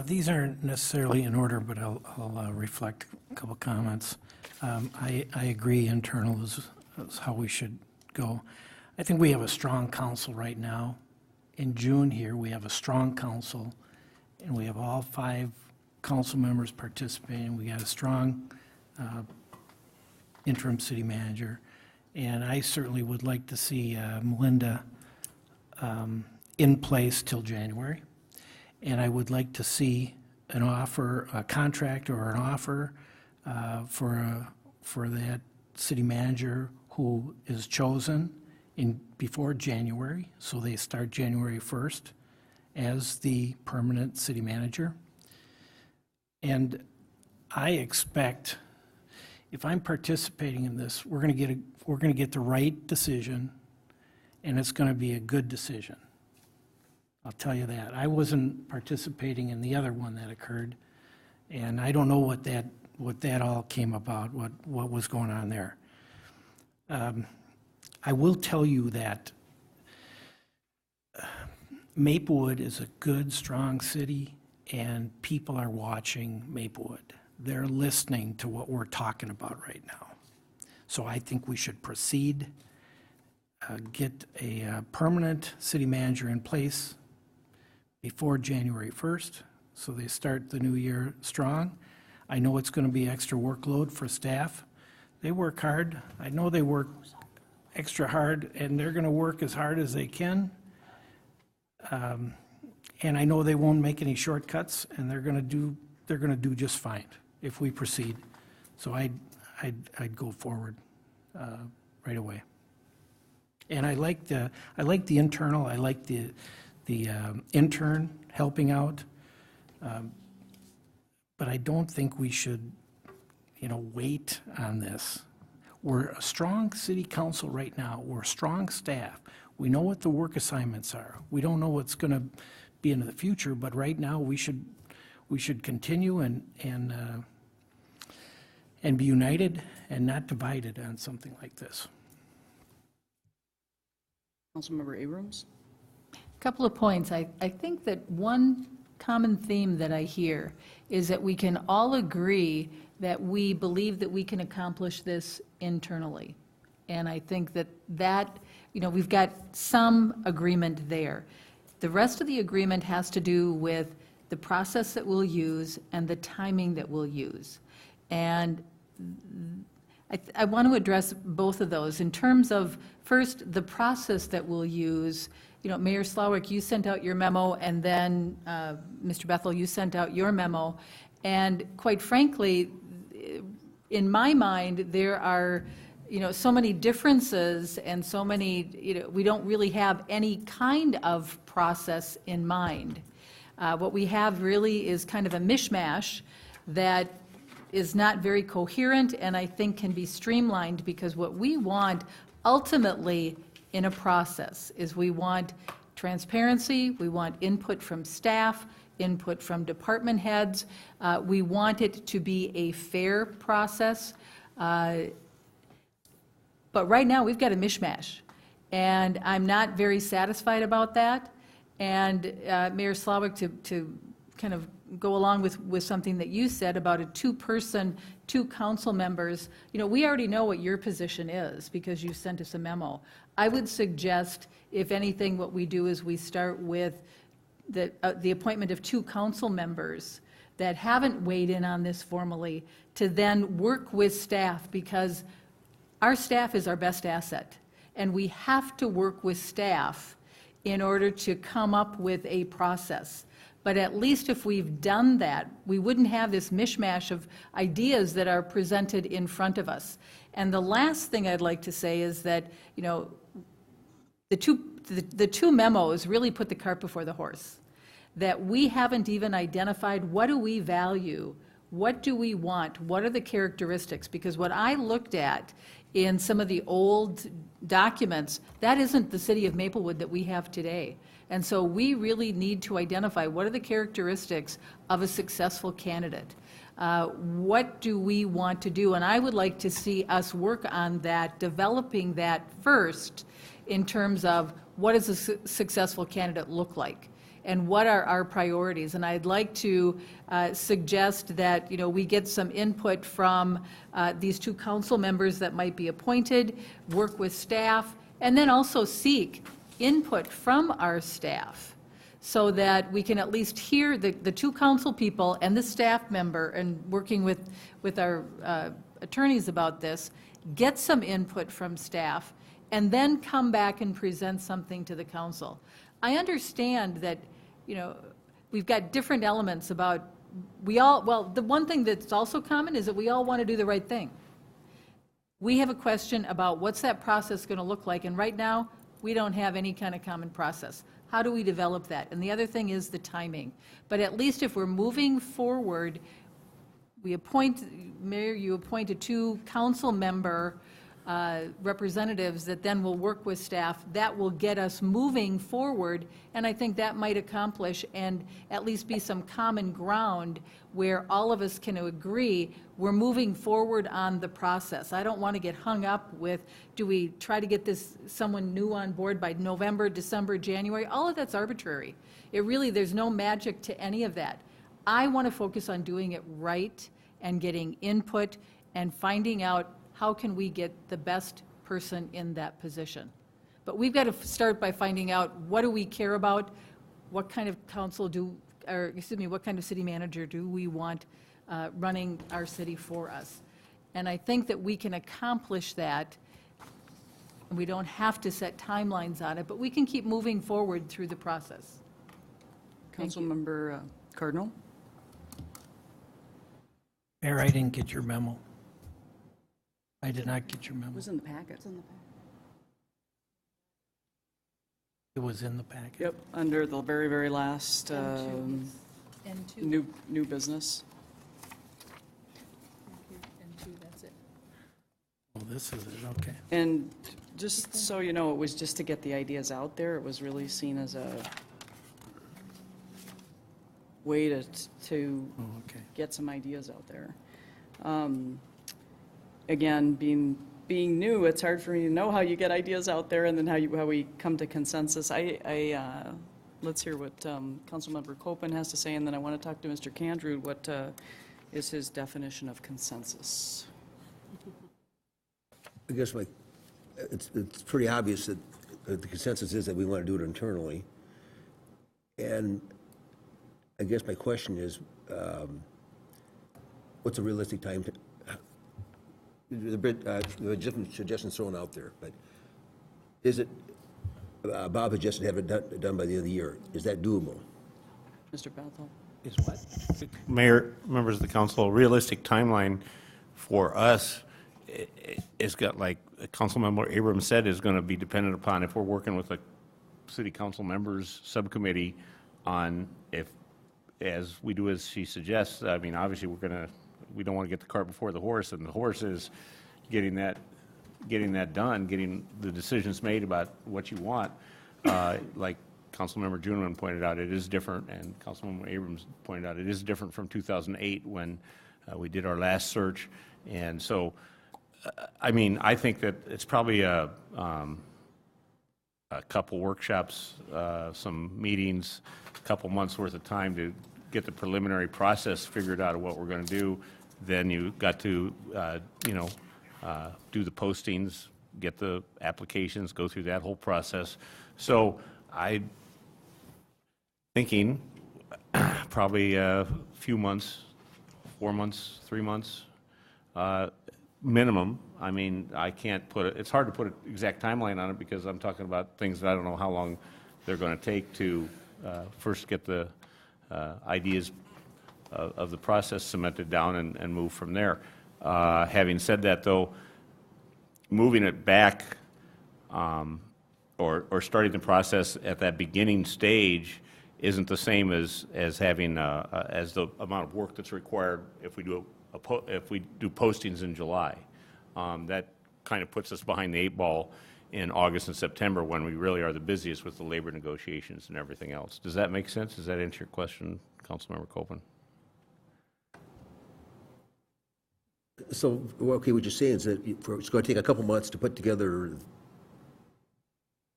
These aren't necessarily in order, but I'll reflect a couple comments. I agree internal is how we should go. I think we have a strong council right now. In June here, we have a strong council, and we have all 5 council members participating. We got a strong interim city manager, and I certainly would like to see Melinda in place till January. And I would like to see an offer, a contract or an offer for that city manager who is chosen before January, so they start January 1st as the permanent city manager. And I expect, if I'm participating in this, we're going to get the right decision, and it's going to be a good decision. I'll tell you that. I wasn't participating in the other one that occurred, and I don't know what that all came about, what was going on there. I will tell you that Maplewood is a good, strong city, and people are watching Maplewood. They're listening to what we're talking about right now. So I think we should proceed, get a permanent city manager in place before January 1st, so they start the new year strong. I know it's going to be extra workload for staff. They work hard. I know they work extra hard, and they're going to work as hard as they can. And I know they won't make any shortcuts, and they're going to do just fine if we proceed. So I'd go forward right away. And I like the internal. I like the intern helping out, but I don't think we should, wait on this. We're a strong city council right now. We're a strong staff. We know what the work assignments are. We don't know what's going to be in the future, but right now we should continue and be united and not divided on something like this. Councilmember Abrams. Couple of points. I think that one common theme that I hear is that we can all agree that we believe that we can accomplish this internally. And I think that we've got some agreement there. The rest of the agreement has to do with the process that we'll use and the timing that we'll use. And I want to address both of those. In terms of, first, the process that we'll use, Mayor Slawick, you sent out your memo, and then Mr. Bethel, you sent out your memo. And quite frankly, in my mind, there are so many differences and so many, we don't really have any kind of process in mind. What we have really is kind of a mishmash that is not very coherent and I think can be streamlined, because what we want ultimately in a process is we want transparency, we want input from staff, input from department heads. We want it to be a fair process. But right now, we've got a mishmash, and I'm not very satisfied about that. And Mayor Slawick, to kind of go along with something that you said about a two-person, two council members. You know, we already know what your position is because you sent us a memo. I would suggest, if anything, what we do is we start with the appointment of two council members that haven't weighed in on this formally, to then work with staff, because our staff is our best asset, and we have to work with staff in order to come up with a process. But at least if we've done that, we wouldn't have this mishmash of ideas that are presented in front of us. And the last thing I'd like to say is that, you know, the two memos really put the cart before the horse. That we haven't even identified, what do we value? What do we want? What are the characteristics? Because what I looked at in some of the old documents, that isn't the city of Maplewood that we have today. And so we really need to identify what are the characteristics of a successful candidate. What do we want to do? And I would like to see us work on that, developing that first in terms of what does a successful candidate look like? And what are our priorities? And I'd like to suggest that, you know, we get some input from these two council members that might be appointed, work with staff, and then also seek input from our staff so that we can at least hear the two council people and the staff member, and working with our attorneys about this, get some input from staff, and then come back and present something to the council. I understand that, you know, we've got different elements about, well, the one thing that's also common is that we all want to do the right thing. We have a question about what's that process going to look like, and right now, we don't have any kind of common process. How do we develop that? And the other thing is the timing. But at least if we're moving forward, we appoint, Mayor, you appoint a two council member representatives that then will work with staff. That will get us moving forward, and I think that might accomplish and at least be some common ground where all of us can agree we're moving forward on the process. I don't want to get hung up with, do we try to get someone new on board by November, December, January? All of that's arbitrary. There's no magic to any of that. I want to focus on doing it right and getting input and finding out how can we get the best person in that position. But we've got to start by finding out, what do we care about? What kind of what kind of city manager do we want running our city for us? And I think that we can accomplish that, and we don't have to set timelines on it, but we can keep moving forward through the process. Councilmember Cardinal? Mayor, I didn't get your memo. I did not get your It memo. was in the packet. It was in the packet. Yep, under the very, very last And new business. that's it. Oh, this is it, okay. And just so you know, it was just to get the ideas out there. It was really seen as a way to Oh, okay. get some ideas out there. Again, being new, it's hard for me to know how you get ideas out there and then how we come to consensus. Let's hear what Councilmember Copen has to say, and then I want to talk to Mr. Candrew. What is his definition of consensus? I guess it's pretty obvious that the consensus is that we want to do it internally. And I guess my question is, what's a realistic time to, there are different suggestions thrown out there, but is it, Bob suggested have it done by the end of the year. Is that doable? Mr. Bethel? Is what? Mayor, members of the council, a realistic timeline for us is got, like Councilmember Abrams said, is going to be dependent upon if we're working with a city council members subcommittee on if, as we do as she suggests, I mean, obviously we don't want to get the cart before the horse, and the horse is getting that done, getting the decisions made about what you want. Like Councilmember Juneman pointed out, it is different, and Councilmember Abrams pointed out, it is different from 2008 when we did our last search. And so, I mean, I think that it's probably a couple workshops, some meetings, a couple months worth of time to get the preliminary process figured out of what we're going to do, then you got to, do the postings, get the applications, go through that whole process. So I'm thinking probably a few months, 4 months, 3 months, minimum. I mean, I can't put it, it's hard to put an exact timeline on it because I'm talking about things that I don't know how long they're going to take to first get the ideas of the process cemented down and move from there. Having said that, though, moving it back or starting the process at that beginning stage isn't the same as having as the amount of work that's required if we do if we do postings in July. That kind of puts us behind the 8 ball in August and September when we really are the busiest with the labor negotiations and everything else. Does that make sense? Does that answer your question, Councilmember Copeland? So, okay, what you're saying is that it's going to take a couple months to put together,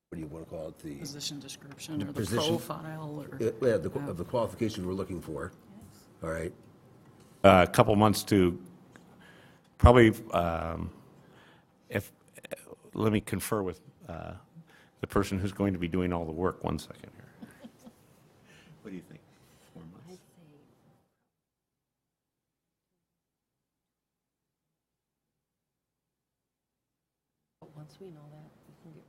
what do you want to call it? The Position description or the position- profile or. yeah, of the qualifications we're looking for. All right. A couple months to probably, let me confer with the person who's going to be doing all the work. 1 second here. What do you think? 4 months? Once we know that, we can get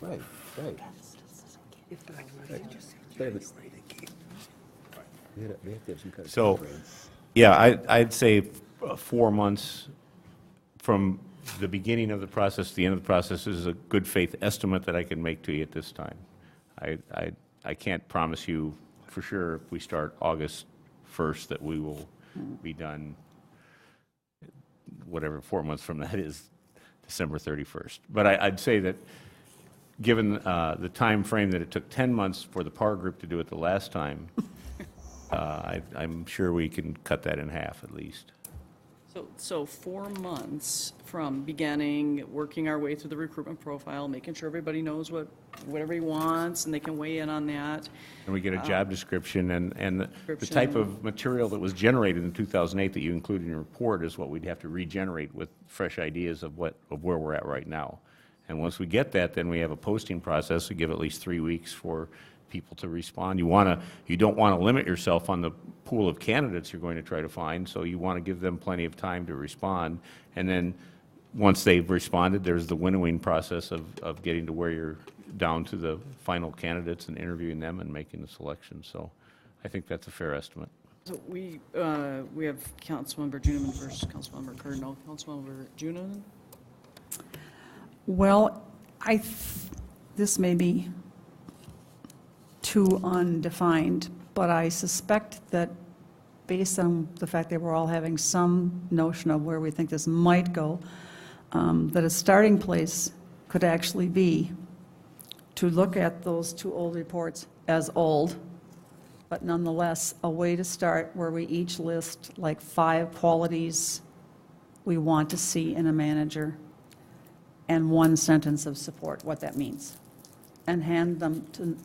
rolling. Right, right. If we already have it. They have to have some kind of So, timeframe. yeah, I'd say 4 months from the beginning of the process to the end of the process is a good faith estimate that I can make to you at this time. I can't promise you for sure if we start August 1st that we will be done, whatever 4 months from that is, December 31st. But I'd say that given the time frame that it took 10 months for the PAR group to do it the last time, I'm sure we can cut that in half at least. So 4 months from beginning, working our way through the recruitment profile, making sure everybody knows what everybody wants, and they can weigh in on that. And we get a job description, and the Description. type of material that was generated in 2008 that you include in your report is what we'd have to regenerate with fresh ideas of where we're at right now. And once we get that, then we have a posting process. We give at least 3 weeks for people to respond. You don't want to limit yourself on the pool of candidates you're going to try to find, so you want to give them plenty of time to respond. And then once they've responded, there's the winnowing process of getting to where you're down to the final candidates and interviewing them and making the selection. So I think that's a fair estimate. So we have Councilmember Juneman versus Councilmember Cardinal. Councilmember Juneman? Well, this may be too undefined, but I suspect that based on the fact that we're all having some notion of where we think this might go, that a starting place could actually be to look at those 2 old reports as old, but nonetheless a way to start where we each list like 5 qualities we want to see in a manager and 1 sentence of support, what that means, and hand them to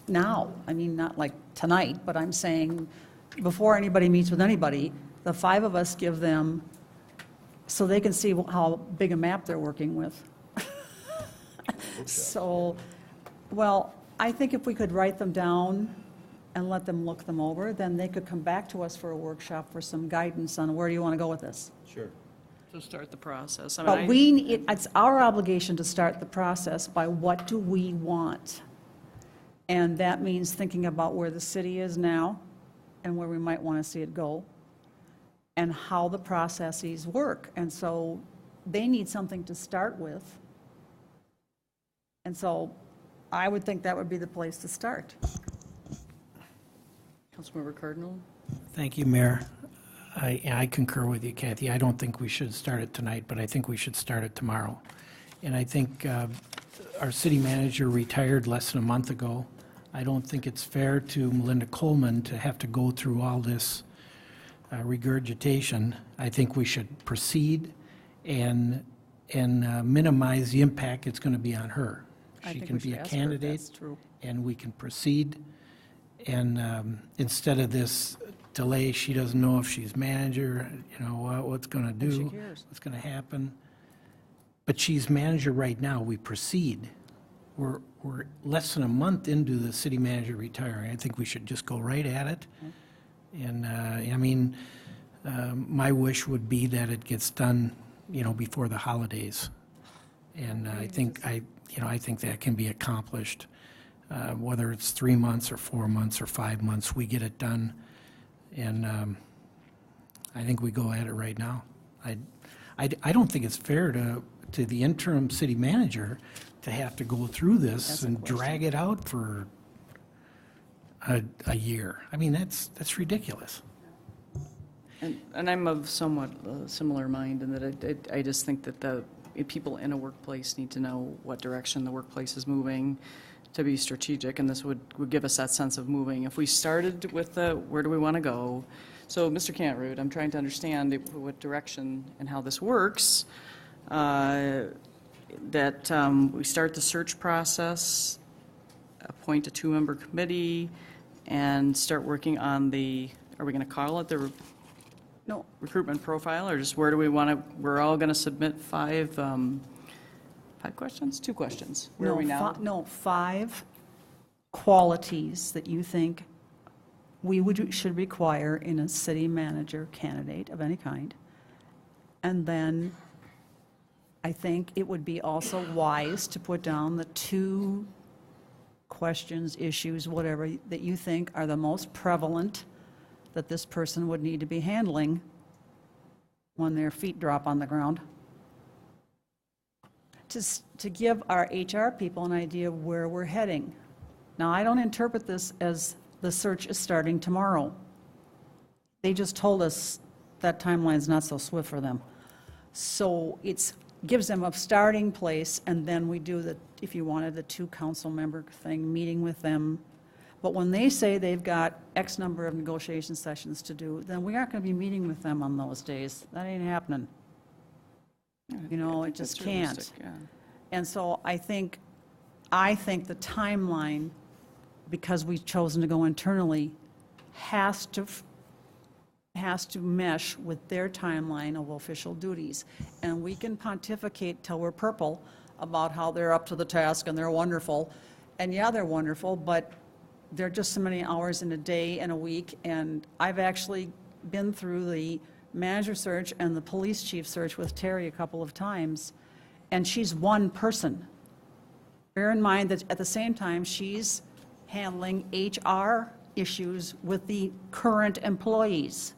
now. I mean, not like tonight, but I'm saying before anybody meets with anybody, the 5 of us give them so they can see how big a map they're working with. So, well, I think if we could write them down and let them look them over, then they could come back to us for a workshop for some guidance on where do you want to go with this. Sure. To start the process. But it's our obligation to start the process by what do we want? And that means thinking about where the city is now and where we might want to see it go and how the processes work. And so they need something to start with. And so I would think that would be the place to start. Councilmember Cardinal? Thank you, Mayor. I concur with you, Kathy. I don't think we should start it tonight, but I think we should start it tomorrow. And I think our city manager retired less than a month ago. I don't think it's fair to Melinda Coleman to have to go through all this regurgitation. I think we should proceed and minimize the impact it's going to be on her. I She think can we be should a ask her if candidate, that's true. and we can proceed. And instead of this delay, she doesn't know if she's manager, what's going to And she do, cares. what's going to happen. But she's manager right now, we proceed. We're less than a month into the city manager retiring. I think we should just go right at it. And, my wish would be that it gets done, before the holidays. And I think that can be accomplished. Whether it's 3 months or 4 months or 5 months, we get it done. And I think we go at it right now. I don't think it's fair to the interim city manager to have to go through this and drag it out for a year. I mean, that's ridiculous. And I'm of somewhat similar mind in that I just think that the people in a workplace need to know what direction the workplace is moving, to be strategic, and this would give us that sense of moving. If we started with where do we want to go? So, Mr. Cantrud, I'm trying to understand what direction and how this works. That we start the search process, appoint a 2-member committee, and start working on are we going to call it the No, recruitment profile, or just where do we want to, we're all going to submit 5 questions? 2 questions. Where are we now? No, 5 qualities that you think we should require in a city manager candidate of any kind. And then I think it would be also wise to put down the 2 questions, issues, whatever, that you think are the most prevalent that this person would need to be handling when their feet drop on the ground. To give our HR people an idea of where we're heading. Now, I don't interpret this as the search is starting tomorrow. They just told us that timeline's not so swift for them. So it gives them a starting place, and then we do if you wanted, the 2 council member thing, meeting with them. But when they say they've got X number of negotiation sessions to do, then we aren't going to be meeting with them on those days. That ain't happening. It just That's can't. realistic, yeah. And so I think the timeline, because we've chosen to go internally, has to mesh with their timeline of official duties. And we can pontificate till we're purple about how they're up to the task and they're wonderful. And yeah, they're wonderful, but there are just so many hours in a day and a week. And I've actually been through the manager search and the police chief search with Terry a couple of times, and she's one person. Bear in mind that at the same time, she's handling HR issues with the current employees.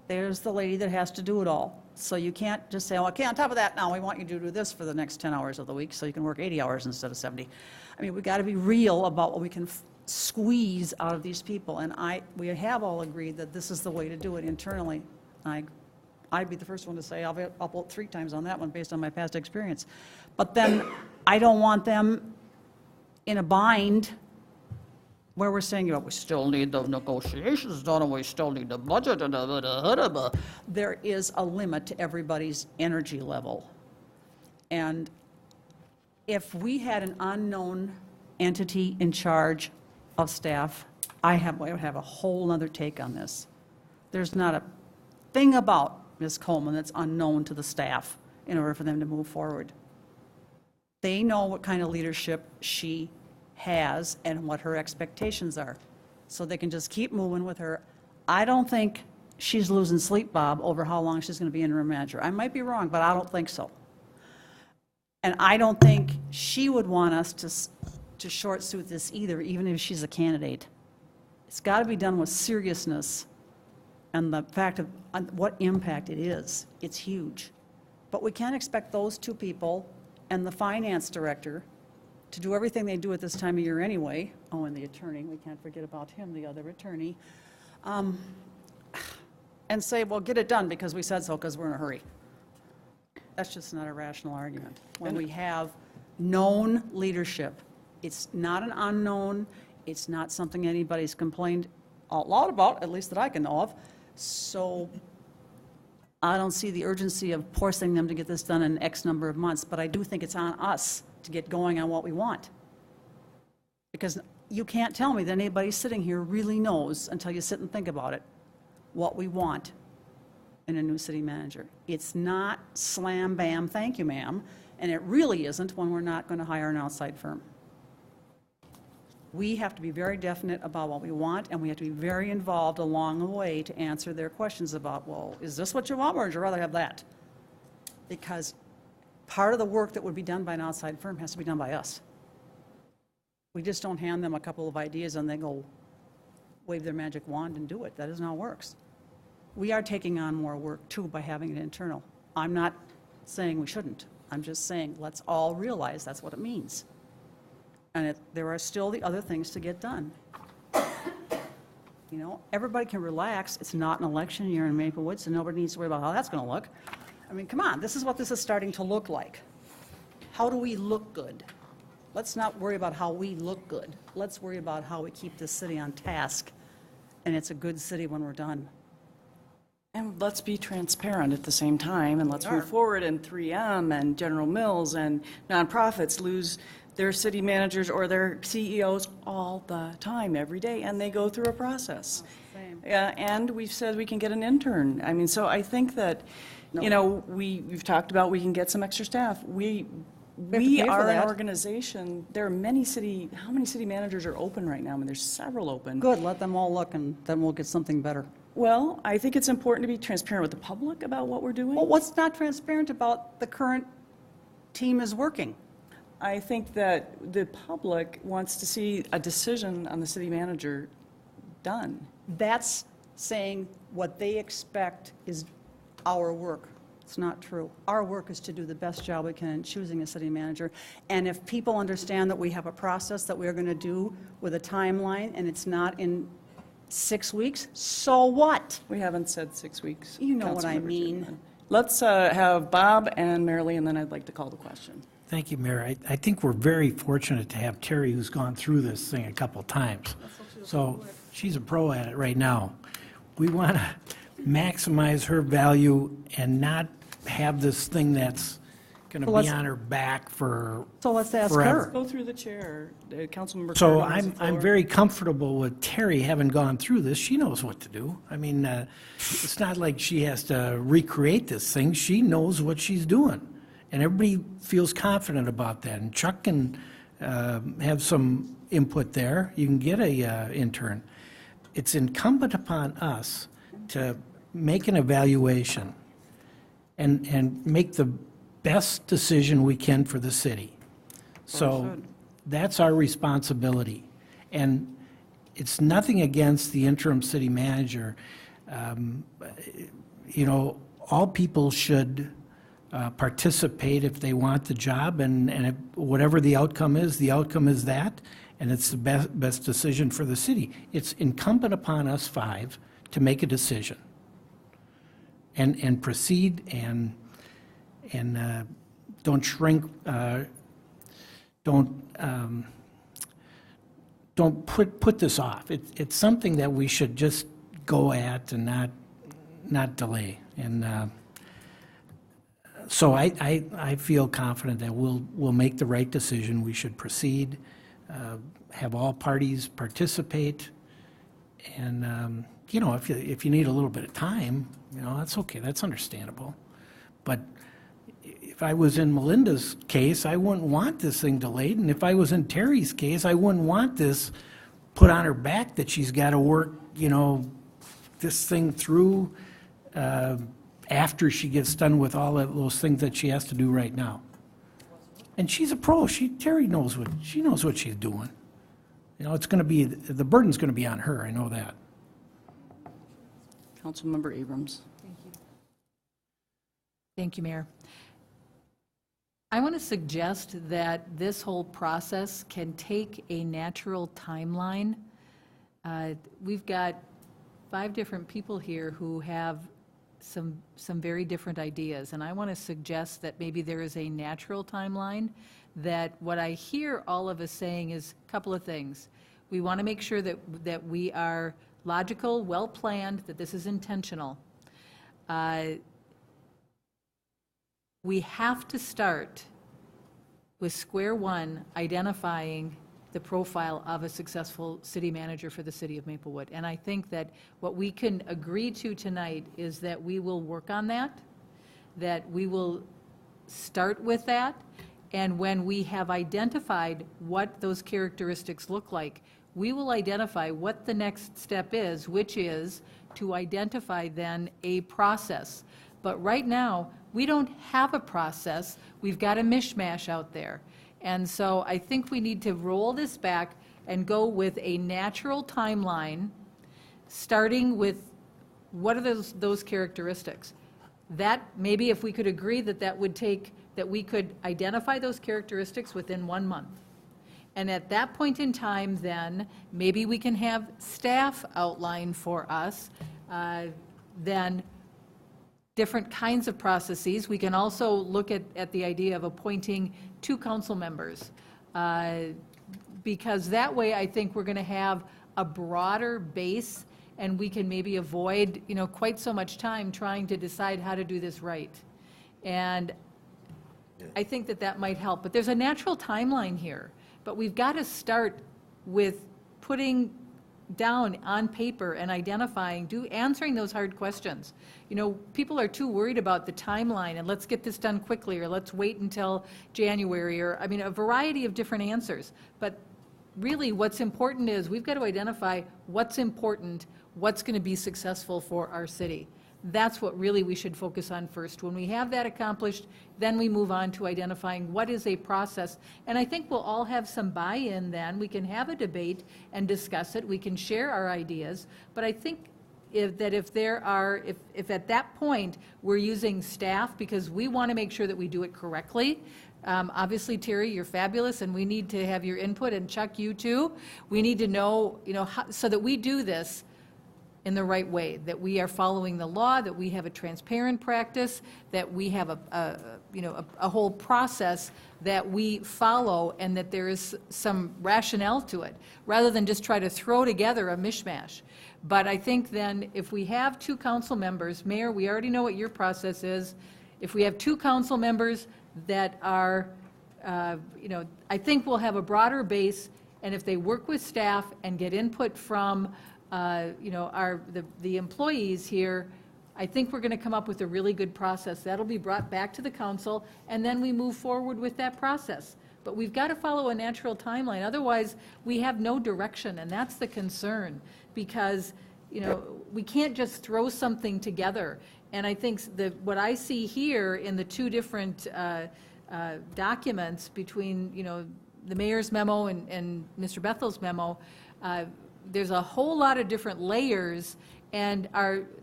There's the lady that has to do it all. So you can't just say, okay, on top of that, now we want you to do this for the next 10 hours of the week so you can work 80 hours instead of 70. I mean, we've got to be real about what we can squeeze out of these people, and we have all agreed that this is the way to do it internally. I'd be the first one to say I'll vote 3 times on that one based on my past experience. But then I don't want them in a bind where we're saying, we still need the negotiations done, and we still need the budget, and there is a limit to everybody's energy level. And if we had an unknown entity in charge of staff, I would have a whole other take on this. There's not a thing about Ms. Coleman that's unknown to the staff in order for them to move forward. They know what kind of leadership she has and what her expectations are, so they can just keep moving with her. I don't think she's losing sleep, Bob, over how long she's going to be interim manager. I might be wrong, but I don't think so. And I don't think she would want us to short-suit this either, even if she's a candidate. It's got to be done with seriousness and the fact of what impact it is. It's huge. But we can't expect those 2 people and the finance director to do everything they do at this time of year anyway. Oh, and the attorney, we can't forget about him, the other attorney, and say, well, get it done because we said so because we're in a hurry. That's just not a rational argument. When we have known leadership, it's not an unknown, it's not something anybody's complained out loud about, at least that I can know of. So I don't see the urgency of forcing them to get this done in X number of months, but I do think it's on us to get going on what we want. Because you can't tell me that anybody sitting here really knows, until you sit and think about it, what we want in a new city manager. It's not slam, bam, thank you, ma'am, and it really isn't when we're not going to hire an outside firm. We have to be very definite about what we want, and we have to be very involved along the way to answer their questions about, well, is this what you want, or would you rather have that? Because part of the work that would be done by an outside firm has to be done by us. We just don't hand them a couple of ideas and they go wave their magic wand and do it. That isn't how it works. We are taking on more work, too, by having it internal. I'm not saying we shouldn't. I'm just saying let's all realize that's what it means. And there are still the other things to get done. You know, everybody can relax. It's not an election year in Maplewood, so nobody needs to worry about how that's going to look. I mean, come on, this is what this is starting to look like. How do we look good? Let's not worry about how we look good. Let's worry about how we keep this city on task, and it's a good city when we're done. And let's be transparent at the same time, and let's We are. move forward, and 3M and General Mills and nonprofits lose their city managers or their CEOs all the time, every day, and they go through a process. Same. And we've said we can get an intern. I mean, so I think that, you know, we've talked about we can get some extra staff. We have to pay for are an that. organization, there are many how many city managers are open right now? I mean, there's several open. Good, let them all look, and then we'll get something better. Well, I think it's important to be transparent with the public about what we're doing. Well, what's not transparent about the current team is working? I think that the public wants to see a decision on the city manager done. That's saying what they expect is our work. It's not true. Our work is to do the best job we can in choosing a city manager. And if people understand that we have a process that we're going to do with a timeline, and it's not in 6 weeks, so what? We haven't said 6 weeks. You know what I Councilmember mean. Chairman. Let's have Bob and Marilee, and then I'd like to call the question. Thank you, Mayor. I think we're very fortunate to have Terry, who's gone through this thing a couple times. So she's a pro at it right now. We want to maximize her value and not have this thing that's going to Well, be let's- on her back for So let's ask forever. her. Go through the chair. Councilmember So Cardinal has the I'm floor. very comfortable with Terry having gone through this. She knows what to do. I mean, it's not like she has to recreate this thing. She knows what she's doing. And everybody feels confident about that. And Chuck can have some input there. You can get a intern. It's incumbent upon us to make an evaluation and make the best decision we can for the city. So that's our responsibility. And it's nothing against the interim city manager. You know, all people should participate if they want the job, and if, whatever the outcome is that, and it's the best decision for the city. It's incumbent upon us five to make a decision and proceed and don't shrink, don't put this off. It's something that we should just go at and not delay. And so I feel confident that we'll make the right decision. We should proceed, have all parties participate, and you know, if you need a little bit of time, you know, that's okay. That's understandable. But if I was in Melinda's case, I wouldn't want this thing delayed, and if I was in Terry's case, I wouldn't want this put on her back that she's got to work, you know, this thing through after she gets done with all of those things that she has to do right now. And she's a pro. Terry knows what she's doing. You know, it's going to be, the burden's going to be on her. I know that. Councilmember Abrams. Thank you, Mayor. I want to suggest that this whole process can take a natural timeline. We've got 5 different people here who have some very different ideas, and I want to suggest that maybe there is a natural timeline, that what I hear all of us saying is a couple of things. We want to make sure that we are logical, well-planned, that this is intentional. we have to start with square one, identifying the profile of a successful city manager for the city of Maplewood. And I think that what we can agree to tonight is that we will work on that we will start with that, and when we have identified what those characteristics look like, we will identify what the next step is, which is to identify then a process. But right now, we don't have a process. We've got a mishmash out there. And so I think we need to roll this back and go with a natural timeline, starting with what are those characteristics. That, maybe if we could agree that that would take, that we could identify those characteristics within 1 month. And at that point in time, then, maybe we can have staff outline for us, then different kinds of processes. We can also look at the idea of appointing 2 council members, because that way I think we're going to have a broader base, and we can maybe avoid, quite so much time trying to decide how to do this right. And I think that might help. But there's a natural timeline here. But we've got to start with putting down on paper and identifying, answering those hard questions. People are too worried about the timeline and let's get this done quickly, or let's wait until January, or, a variety of different answers. But really what's important is we've got to identify what's important, what's going to be successful for our city. That's what really we should focus on first. When we have that accomplished, then we move on to identifying what is a process. And I think we'll all have some buy-in then. We can have a debate and discuss it. We can share our ideas. But I think if at that point we're using staff because we want to make sure that we do it correctly. Obviously, Terry, you're fabulous, and we need to have your input, and Chuck, you too. We need to know, how, so that we do this in the right way, that we are following the law, that we have a transparent practice, that we have a whole process that we follow, and that there is some rationale to it, rather than just try to throw together a mishmash. But I think then if we have 2 council members, Mayor, we already know what your process is. If we have 2 council members that are, I think we'll have a broader base, and if they work with staff and get input from the employees here, I think we're going to come up with a really good process. That'll be brought back to the council, and then we move forward with that process. But we've got to follow a natural timeline. Otherwise, we have no direction, and that's the concern, because, we can't just throw something together. And I think what I see here in the 2 different documents between, the mayor's memo and Mr. Bethel's memo, there's a whole lot of different layers, and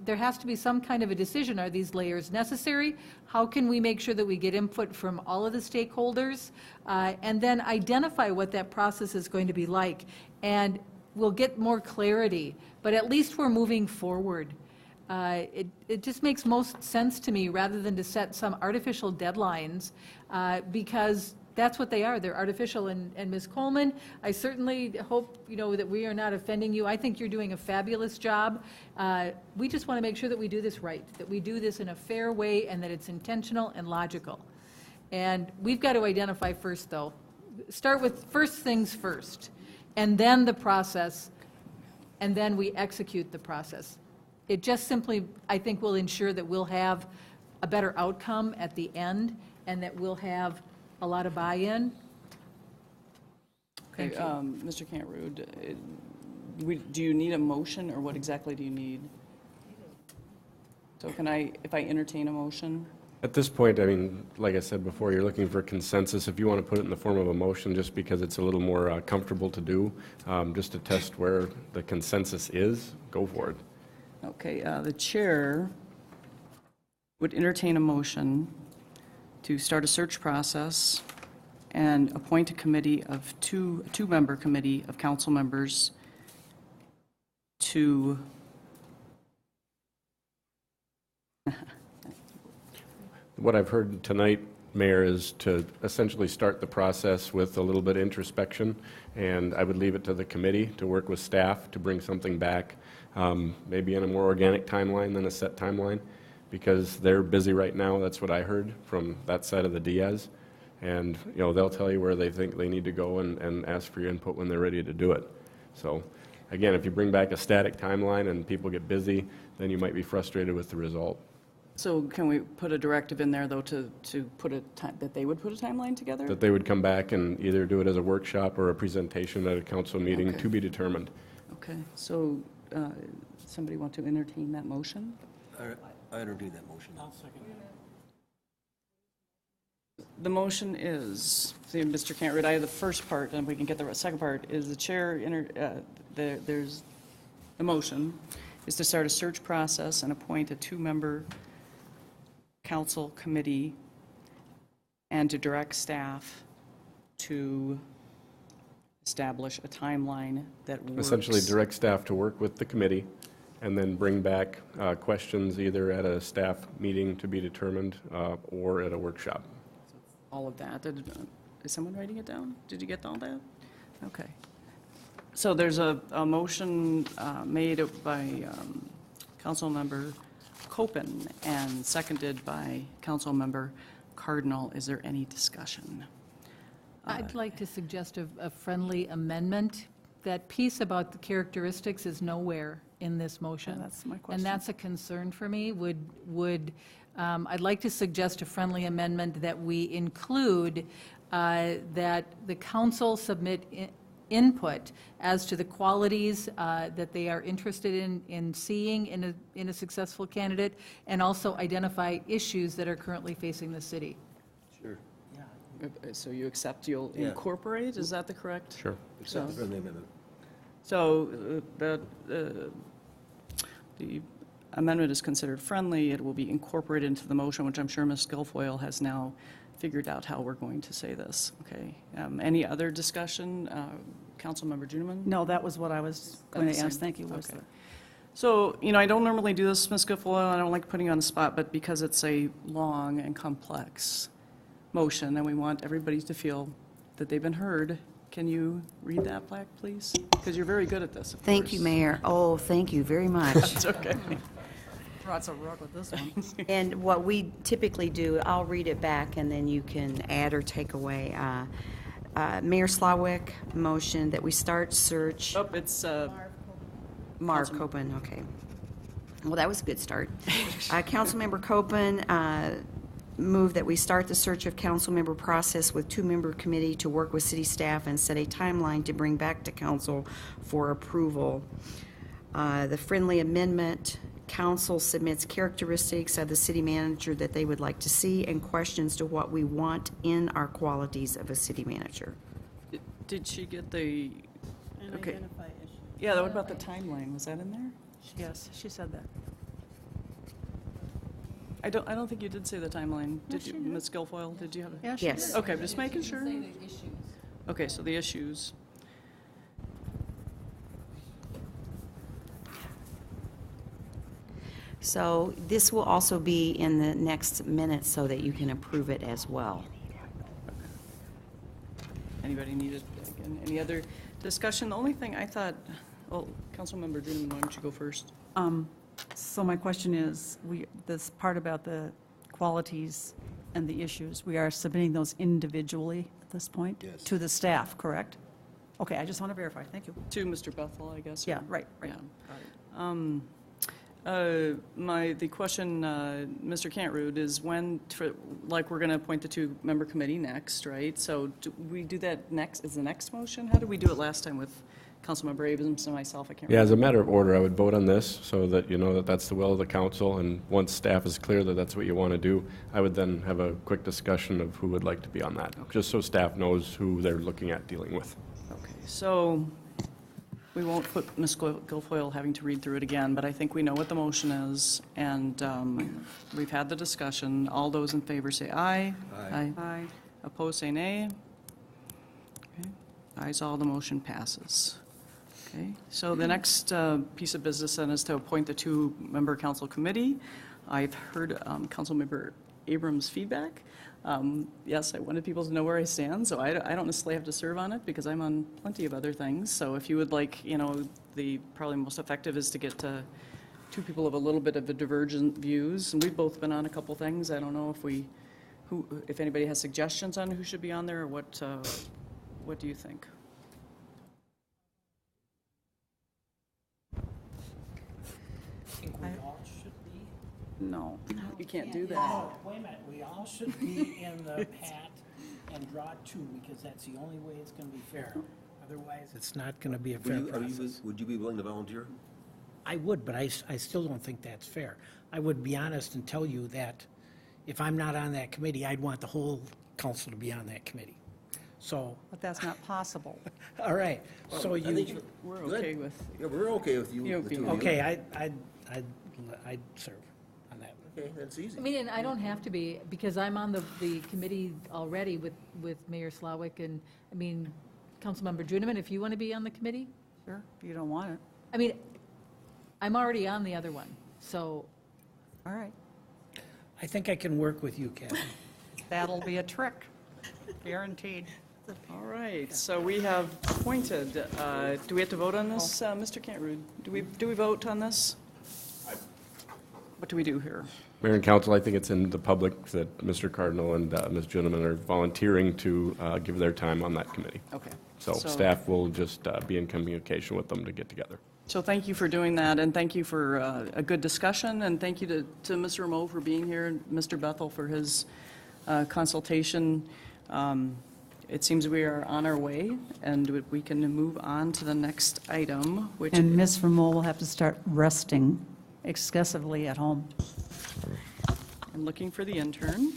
there has to be some kind of a decision. Are these layers necessary? How can we make sure that we get input from all of the stakeholders, and then identify what that process is going to be like? And we'll get more clarity, but at least we're moving forward. It just makes most sense to me, rather than to set some artificial deadlines, because that's what they are. They're artificial. And Ms. Coleman, I certainly hope, that we are not offending you. I think you're doing a fabulous job. We just want to make sure that we do this right, that we do this in a fair way, and that it's intentional and logical. And we've got to identify first, though. Start with first things first, and then the process, and then we execute the process. It just simply, I think, will ensure that we'll have a better outcome at the end, and that we'll have a lot of buy-in. Okay, Mr. Cantrud, do you need a motion, or what exactly do you need? So if I entertain a motion? At this point, like I said before, you're looking for consensus. If you want to put it in the form of a motion, just because it's a little more comfortable to do, just to test where the consensus is, go for it. Okay, the chair would entertain a motion to start a search process and appoint a committee of a two-member committee of council members to What I've heard tonight, Mayor, is to essentially start the process with a little bit of introspection, and I would leave it to the committee to work with staff to bring something back, maybe in a more organic timeline than a set timeline. because they're busy right now. That's what I heard from that side of the Diaz. And, they'll tell you where they think they need to go and ask for your input when they're ready to do it. So, again, if you bring back a static timeline and people get busy, then you might be frustrated with the result. So can we put a directive in there, though, to put that they would put a timeline together? That they would come back and either do it as a workshop or a presentation at a council meeting Okay. to be determined. Okay, so somebody want to entertain that motion? I entertain that motion. The motion is, see, Mr. Cantrell, I have the first part, and we can get the second part, is the chair, there's, the motion is to start a search process and appoint a 2-member council committee and to direct staff to establish a timeline that works. Essentially direct staff to work with the committee and then bring back questions either at a staff meeting to be determined or at a workshop. All of that. Is someone writing it down? Did you get all that? Okay. So there's a motion made by Councilmember Copen and seconded by Councilmember Cardinal. Is there any discussion? I'd like to suggest a friendly amendment. That piece about the characteristics is nowhere in this motion. Yeah, that's my question. And that's a concern for me. I'd like to suggest a friendly amendment that we include that the council submit input as to the qualities that they are interested in seeing in a successful candidate, and also identify issues that are currently facing the city. Sure. So you accept you'll Yeah. incorporate? Is that the correct? Sure. Accept the friendly amendment. So the amendment is considered friendly. It will be incorporated into the motion, which I'm sure Ms. Guilfoyle has now figured out how we're going to say this. Okay. Any other discussion? Councilmember Juniman? No, that was what I was going to That's the ask. same. Thank you. Was Okay. the- So, I don't normally do this, Ms. Guilfoyle, I don't like putting you on the spot, but because it's a long and complex motion, and we want everybody to feel that they've been heard, can you read that plaque, please? Because you're very good at this, of Thank you, course. Mayor. Oh, thank you very much. It's okay. Brought some rock with this one. And what we typically do, I'll read it back, and then you can add or take away. Mayor Slawick, motion that we start search. Oh, it's, Marv Copen, okay. Well, that was a good start. Councilmember Copen, move that we start the search of council member process with 2-member committee to work with city staff and set a timeline to bring back to council for approval. The friendly amendment, council submits characteristics of the city manager that they would like to see and questions to what we want in our qualities of a city manager. did she get the, And Okay. identify issues. yeah, what about the timeline? Was that in there? Yes, she said that. I don't think you did say the timeline. Did you, Ms. Guilfoyle, did you have it? Yeah, she Yes. did. Okay, just making sure. Okay, so the issues. So this will also be in the next minute so that you can approve it as well. Anybody needed, again, any other discussion? The only thing I thought, well, Councilmember Juniman, why don't you go first? So my question is, this part about the qualities and the issues, we are submitting those individually at this point? Yes. To the staff, correct? Okay, I just want to verify. Thank you. To Mr. Bethel, I guess? Yeah, or- right. Yeah. The question, Mr. Cantrell, is when, like, we're going to appoint the 2-member committee next, right? So do we do that next, is the next motion? How did we do it last time with Councilmember Abrams and myself? I can't remember. Yeah, as a matter of order, I would vote on this so that you know that that's the will of the council, and once staff is clear that that's what you want to do, I would then have a quick discussion of who would like to be on that, just so staff knows who they're looking at dealing with. Okay, so we won't put Ms. Guilfoyle having to read through it again, but I think we know what the motion is, and we've had the discussion. All those in favor say aye. Aye. Aye. Opposed, say nay. Okay. Ayes all, the motion passes. Okay, so the next piece of business then is to appoint the 2-member council committee. I've heard Councilmember Abrams' feedback. Yes, I wanted people to know where I stand, so I don't necessarily have to serve on it because I'm on plenty of other things. So if you would like, the probably most effective is to get to two people have a little bit of a divergent views, and we've both been on a couple things. I don't know if anybody has suggestions on who should be on there, or what do you think? think we all should be. No, you can't do that. No, wait a minute, we all should be in the hat and draw two, because that's the only way it's gonna be fair. Otherwise, it's not gonna be a fair process. Would you be willing to volunteer? I would, but I still don't think that's fair. I would be honest and tell you that if I'm not on that committee, I'd want the whole council to be on that committee. So, But that's not possible. all right, so you, We're okay with, Yeah, we're okay with you. You the two be- of you. okay, I'd serve on that. Okay, that's easy. I mean, and I don't have to be, because I'm on the committee already with Mayor Slawick, and, I mean, Councilmember Juniman, if you want to be on the committee? Sure, if you don't want it. I mean, I'm already on the other one, so, All right. I think I can work with you, Kathy. That'll be a trick, guaranteed. all right, so we have appointed, do we have to vote on this, Mr. Cantrud? Do we vote on this? What do we do here? Mayor and council, I think it's in the public that Mr. Cardinal and Ms. Gentleman are volunteering to give their time on that committee. Okay. So staff will just be in communication with them to get together. So thank you for doing that, and thank you for a good discussion, and thank you to Mr. Mo for being here, and Mr. Bethel for his consultation. It seems we are on our way, and we can move on to the next item, which And Ms. Vermol will have to start resting excessively at home. I'm looking for the intern.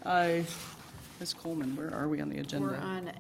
Ms. Coleman, where are we on the agenda? We're on